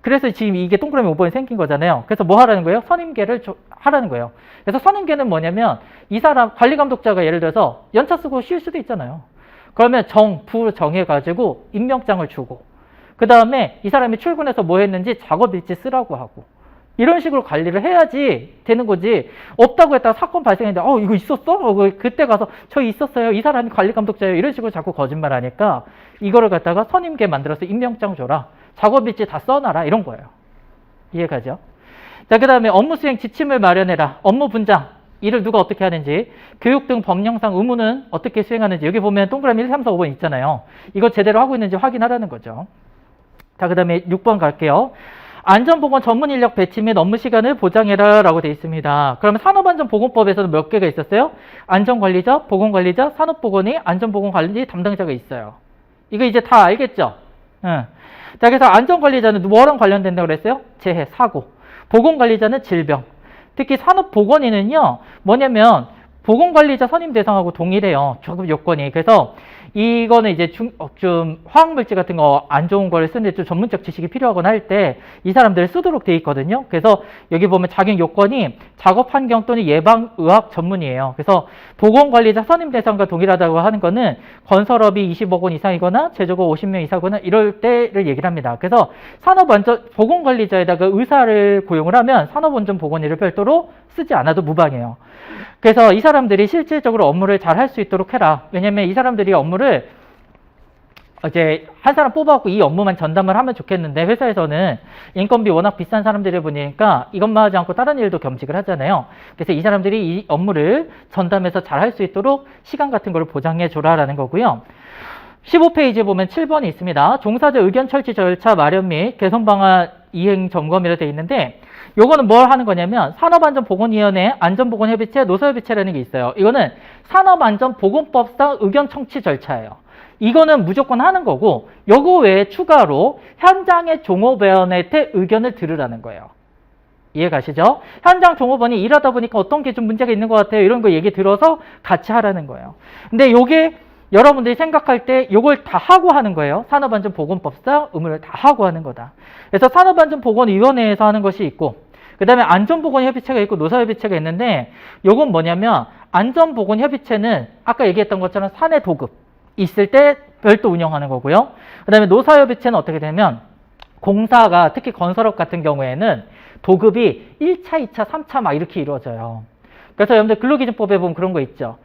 그래서 지금 이게 동그라미 5번이 생긴 거잖아요. 그래서 뭐 하라는 거예요? 선임계를 하라는 거예요. 그래서 선임계는 뭐냐면 이 사람 관리감독자가 예를 들어서 연차 쓰고 쉴 수도 있잖아요. 그러면 부 정해가지고 임명장을 주고 그 다음에 이 사람이 출근해서 뭐 했는지 작업일지 쓰라고 하고 이런 식으로 관리를 해야지 되는 거지. 없다고 했다가 사건 발생했는데 이거 있었어? 그때 가서 저 있었어요. 이 사람이 관리감독자예요. 이런 식으로 자꾸 거짓말하니까 이거를 갖다가 선임계 만들어서 임명장 줘라. 작업일지 다 써놔라. 이런 거예요. 이해가죠? 자, 그 다음에 업무 수행 지침을 마련해라. 업무 분장. 일을 누가 어떻게 하는지, 교육 등 법령상 의무는 어떻게 수행하는지. 여기 보면 동그라미 1, 3, 4, 5번 있잖아요. 이거 제대로 하고 있는지 확인하라는 거죠. 자, 그 다음에 6번 갈게요. 안전보건 전문 인력 배치 및 업무 시간을 보장해라 라고 되어 있습니다. 그러면 산업안전보건법에서는 몇 개가 있었어요? 안전관리자, 보건관리자, 산업보건이 안전보건관리 담당자가 있어요. 이거 이제 다 알겠죠? 응. 자, 그래서 안전관리자는 뭐랑 관련된다고 그랬어요? 재해, 사고. 보건관리자는 질병. 특히 산업보건의는요, 뭐냐면, 보건관리자 선임 대상하고 동일해요. 조금 요건이. 그래서 이거는 이제 좀 화학물질 같은 거 안 좋은 걸 쓰는데 좀 전문적 지식이 필요하거나 할 때 이 사람들을 쓰도록 돼 있거든요. 그래서 여기 보면 자격 요건이 작업 환경 또는 예방의학 전문이에요. 그래서 보건관리자 선임 대상과 동일하다고 하는 거는 건설업이 20억 원 이상이거나 제조업 50명 이상이거나 이럴 때를 얘기를 합니다. 그래서 보건관리자에다가 의사를 고용을 하면 산업안전보건의를 별도로 쓰지 않아도 무방해요. 그래서 이 사람들이 실질적으로 업무를 잘 할 수 있도록 해라. 왜냐면 이 사람들이 업무를 이제 한 사람 뽑아갖고 이 업무만 전담을 하면 좋겠는데 회사에서는 인건비 워낙 비싼 사람들을 보니까 이것만 하지 않고 다른 일도 겸직을 하잖아요. 그래서 이 사람들이 이 업무를 전담해서 잘 할 수 있도록 시간 같은 거를 보장해 줘라라는 거고요. 15페이지에 보면 7번이 있습니다. 종사자 의견 철치 절차 마련 및 개선 방안 이행 점검이라 되어 있는데 요거는 뭘 하는 거냐면 산업안전보건위원회 안전보건협의체 노사협의체라는 게 있어요. 이거는 산업안전보건법상 의견 청취 절차예요. 이거는 무조건 하는 거고 요거 외에 추가로 현장의 종업원한테 의견을 들으라는 거예요. 이해 가시죠? 현장 종업원이 일하다 보니까 어떤 게 좀 문제가 있는 것 같아요. 이런 거 얘기 들어서 같이 하라는 거예요. 근데 요게 여러분들이 생각할 때 이걸 다 하고 하는 거예요. 산업안전보건법상 의무를 다 하고 하는 거다. 그래서 산업안전보건위원회에서 하는 것이 있고 그 다음에 안전보건협의체가 있고 노사협의체가 있는데 요건 뭐냐면 안전보건협의체는 아까 얘기했던 것처럼 사내 도급 있을 때 별도 운영하는 거고요. 그 다음에 노사협의체는 어떻게 되면 공사가 특히 건설업 같은 경우에는 도급이 1차, 2차, 3차 막 이렇게 이루어져요. 그래서 여러분들 근로기준법에 보면 그런 거 있죠.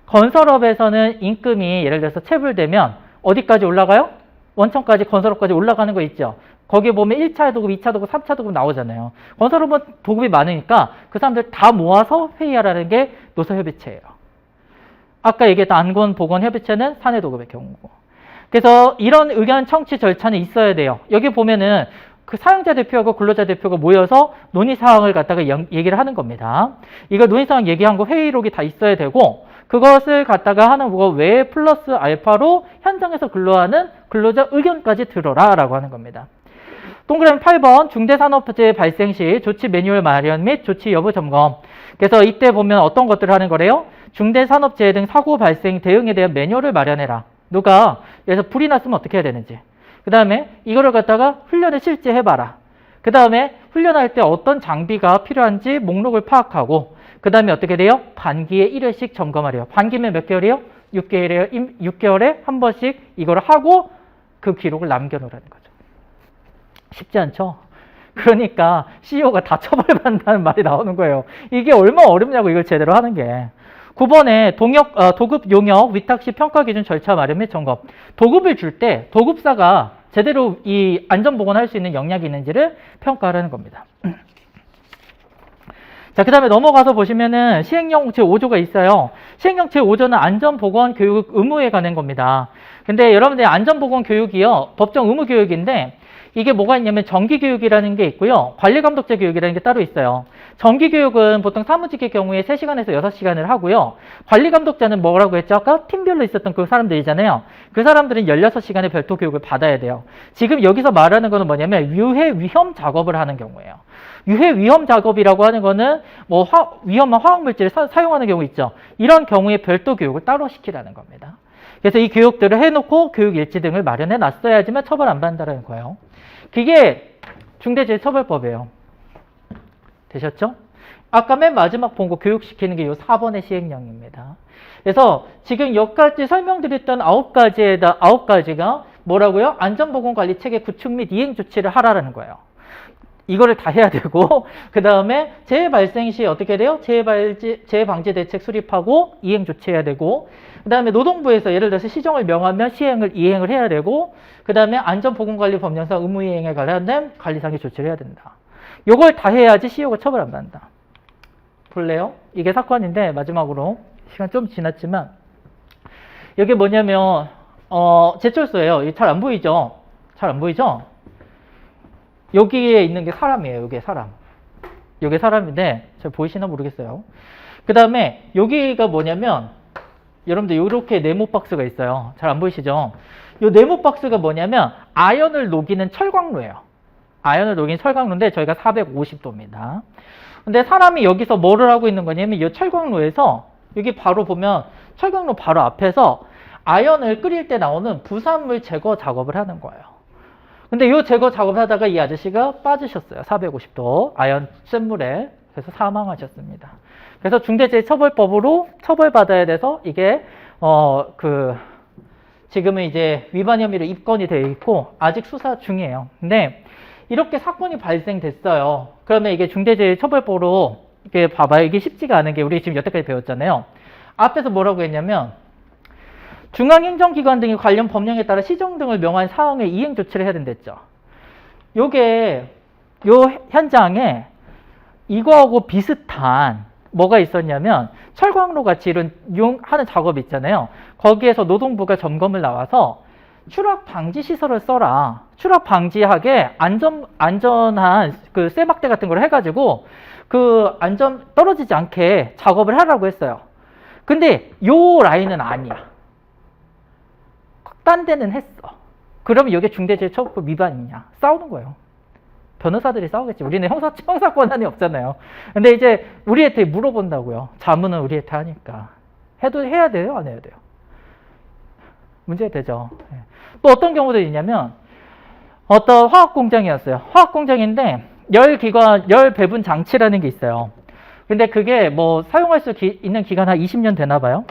건설업에서는 임금이 예를 들어서 체불되면 어디까지 올라가요? 원청까지 건설업까지 올라가는 거 있죠. 거기에 보면 1차 도급, 2차 도급, 3차 도급 나오잖아요. 건설업은 도급이 많으니까 그 사람들 다 모아서 회의하라는 게 노사협의체예요. 아까 얘기했던 안건보건협의체는 사내 도급의 경우고. 그래서 이런 의견 청취 절차는 있어야 돼요. 여기 보면은 그 사용자 대표하고 근로자 대표가 모여서 논의사항을 갖다가 얘기를 하는 겁니다. 이거 논의사항 얘기한 거 회의록이 다 있어야 되고 그것을 갖다가 하는 거 외에 플러스 알파로 현장에서 근로하는 근로자 의견까지 들어라 라고 하는 겁니다. 동그라미 8번 중대산업재해 발생 시 조치 매뉴얼 마련 및 조치 여부 점검. 그래서 이때 보면 어떤 것들을 하는 거래요? 중대산업재해 등 사고 발생 대응에 대한 매뉴얼을 마련해라. 누가 그래서 불이 났으면 어떻게 해야 되는지 그 다음에 이거를 갖다가 훈련을 실제 해봐라. 그 다음에 훈련할 때 어떤 장비가 필요한지 목록을 파악하고 그 다음에 어떻게 돼요? 반기에 1회씩 점검하래요. 반기면 몇 개월이에요? 6개월이에요. 6개월에 한 번씩 이걸 하고 그 기록을 남겨놓으라는 거죠. 쉽지 않죠? 그러니까 CEO가 다 처벌받는다는 말이 나오는 거예요. 이게 얼마나 어렵냐고 이걸 제대로 하는 게. 9번에 도급 용역 위탁 시 평가 기준 절차 마련 및 점검. 도급을 줄 때 도급사가 제대로 이 안전보건할 수 있는 역량이 있는지를 평가하라는 겁니다. 자, 그 다음에 넘어가서 보시면은 시행령 제5조가 있어요. 시행령 제5조는 안전보건 교육 의무에 관한 겁니다. 근데 여러분들 안전보건 교육이요, 법정 의무 교육인데 이게 뭐가 있냐면 정기교육이라는 게 있고요. 관리감독자 교육이라는 게 따로 있어요. 정기교육은 보통 사무직의 경우에 3시간에서 6시간을 하고요. 관리감독자는 뭐라고 했죠? 아까 팀별로 있었던 그 사람들이잖아요. 그 사람들은 16시간의 별도 교육을 받아야 돼요. 지금 여기서 말하는 거는 뭐냐면 유해 위험 작업을 하는 경우예요. 유해 위험 작업이라고 하는 거는 뭐 위험한 화학물질을 사용하는 경우 있죠. 이런 경우에 별도 교육을 따로 시키라는 겁니다. 그래서 이 교육들을 해놓고 교육일지 등을 마련해 놨어야지만 처벌 안 받는다는 거예요. 그게 중대재해처벌법이에요. 되셨죠? 아까 맨 마지막 본 거 교육시키는 게 이 4번의 시행령입니다. 그래서 지금 여기까지 설명드렸던 9가지가 뭐라고요? 안전보건관리체계 구축 및 이행 조치를 하라는 거예요. 이거를 다 해야 되고 그 다음에 재해 발생 시 어떻게 돼요? 재해 방지 대책 수립하고 이행 조치해야 되고 그 다음에 노동부에서 예를 들어서 시정을 명하면 이행을 해야 되고 그 다음에 안전보건관리 법령상 의무 이행에 관련된 관리상의 조치를 해야 된다. 요걸 다 해야지 CEO가 처벌 안 받는다. 볼래요? 이게 사건인데 마지막으로 시간 좀 지났지만 이게 뭐냐면 제철소예요. 잘 안 보이죠? 잘 안 보이죠? 여기에 있는 게 사람이에요. 이게 사람. 이게 사람인데 잘 보이시나 모르겠어요. 그 다음에 여기가 뭐냐면 여러분들 이렇게 네모 박스가 있어요. 잘 안 보이시죠? 이 네모 박스가 뭐냐면 아연을 녹이는 철광로예요. 아연을 녹이는 철광로인데 저희가 450도입니다. 근데 사람이 여기서 뭐를 하고 있는 거냐면 이 철광로에서 여기 바로 보면 철광로 바로 앞에서 아연을 끓일 때 나오는 부산물 제거 작업을 하는 거예요. 근데 이 제거 작업을 하다가 이 아저씨가 빠지셨어요. 450도 아연 센 물에. 그래서 사망하셨습니다. 그래서 중대재해처벌법으로 처벌받아야 돼서 이게 지금은 이제 위반 혐의로 입건이 되어 있고 아직 수사 중이에요. 근데 이렇게 사건이 발생됐어요. 그러면 이게 중대재해처벌법으로 이게 봐봐요. 이게 쉽지가 않은 게 우리 지금 여태까지 배웠잖아요. 앞에서 뭐라고 했냐면 중앙행정기관 등이 관련 법령에 따라 시정 등을 명한 사항의 이행 조치를 해야 된댔죠. 요 현장에 이거하고 비슷한 뭐가 있었냐면 철광로 같이 이런 하는 작업 있잖아요. 거기에서 노동부가 점검을 나와서 추락 방지 시설을 써라. 추락 방지하게 안전한 그 쇠막대 같은 걸 해가지고 그 안전 떨어지지 않게 작업을 하라고 했어요. 근데 요 라인은 아니야. 딴 데는 했어. 그러면 이게 중대재해처벌법 위반이냐? 싸우는 거예요. 변호사들이 싸우겠지. 우리는 형사 권한이 없잖아요. 근데 이제 우리한테 물어본다고요. 자문은 우리한테 하니까. 해야 돼요? 안 해야 돼요? 문제 되죠. 또 어떤 경우도 있냐면 어떤 화학 공장이었어요. 화학 공장인데 열 배분 장치라는 게 있어요. 근데 그게 뭐 사용할 수 있는 기간 한 20년 되나 봐요.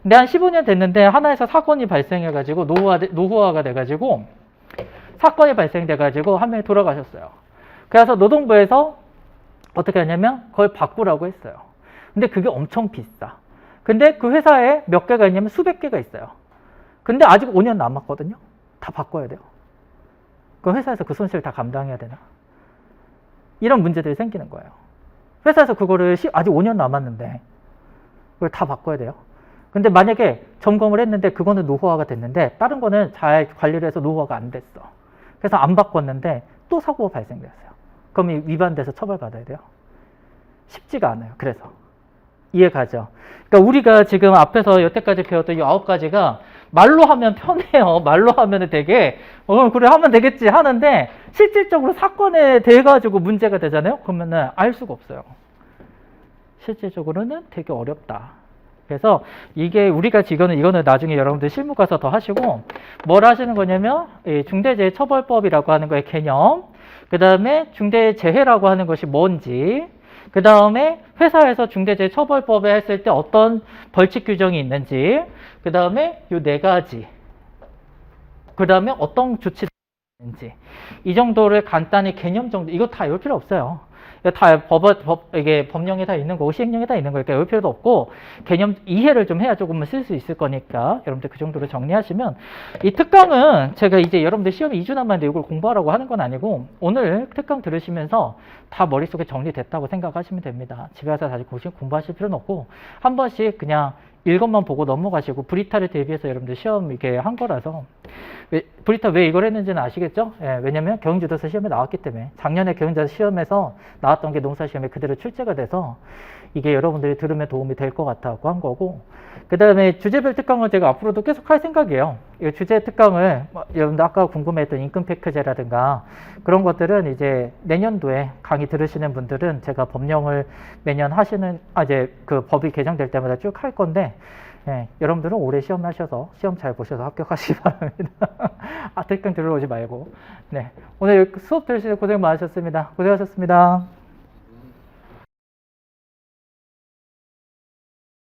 근데 한 15년 됐는데 하나에서 사건이 발생해가지고 노후화가 돼가지고 사건이 발생돼가지고 한 명이 돌아가셨어요. 그래서 노동부에서 어떻게 하냐면 그걸 바꾸라고 했어요. 근데 그게 엄청 비싸. 근데 그 회사에 몇 개가 있냐면 수백 개가 있어요. 근데 아직 5년 남았거든요. 다 바꿔야 돼요. 그 회사에서 그 손실을 다 감당해야 되나? 이런 문제들이 생기는 거예요. 회사에서 그거를 아직 5년 남았는데 그걸 다 바꿔야 돼요. 근데 만약에 점검을 했는데 그거는 노후화가 됐는데 다른 거는 잘 관리를 해서 노후화가 안 됐어. 그래서 안 바꿨는데 또 사고가 발생됐어요. 그럼 위반돼서 처벌받아야 돼요. 쉽지가 않아요. 그래서 이해가죠? 그러니까 우리가 지금 앞에서 여태까지 배웠던 이 9가지가 말로 하면 편해요. 말로 하면 되게 그래 하면 되겠지 하는데 실질적으로 사건에 대해 가지고 문제가 되잖아요. 그러면은 알 수가 없어요. 실질적으로는 되게 어렵다. 그래서 이게 우리가 지금 이거는 나중에 여러분들 실무 가서 더 하시고 뭘 하시는 거냐면 중대재해처벌법이라고 하는 거의 개념, 그 다음에 중대재해라고 하는 것이 뭔지, 그 다음에 회사에서 중대재해처벌법에 했을 때 어떤 벌칙 규정이 있는지, 그 다음에 요 네 가지, 그 다음에 어떤 조치를 있는지, 이 정도를 간단히 개념 정도, 이거 다 외울 필요 없어요. 다 이게 법령에 다 있는 거고 시행령에 다 있는 거니까 외울 필요도 없고 개념 이해를 좀 해야 조금은 쓸 수 있을 거니까 여러분들 그 정도로 정리하시면, 이 특강은 제가 이제 여러분들 시험이 2주 남았는데 이걸 공부하라고 하는 건 아니고 오늘 특강 들으시면서 다 머릿속에 정리됐다고 생각하시면 됩니다. 집에 가서 다시 공부하실 필요는 없고 한 번씩 그냥 이것만 보고 넘어가시고, 브리타를 대비해서 여러분들 시험 이게 한 거라서. 브리타 왜 이걸 했는지는 아시겠죠? 예, 왜냐면 경영지도사 시험에 나왔기 때문에. 작년에 경영지도사 시험에서 나왔던 게 농사시험에 그대로 출제가 돼서 이게 여러분들이 들으면 도움이 될 것 같다고 한 거고, 그 다음에 주제별 특강을 제가 앞으로도 계속 할 생각이에요. 이 주제 특강을 여러분들 아까 궁금해했던 임금 패크제라든가 그런 것들은 이제 내년도에 강의 들으시는 분들은 제가 법령을 매년 이제 그 법이 개정될 때마다 쭉 할 건데, 예, 여러분들은 올해 시험 하셔서 시험 잘 보셔서 합격하시기 바랍니다. 특강 들어오지 말고. 네, 오늘 수업 들으시는 고생 많으셨습니다. 고생하셨습니다.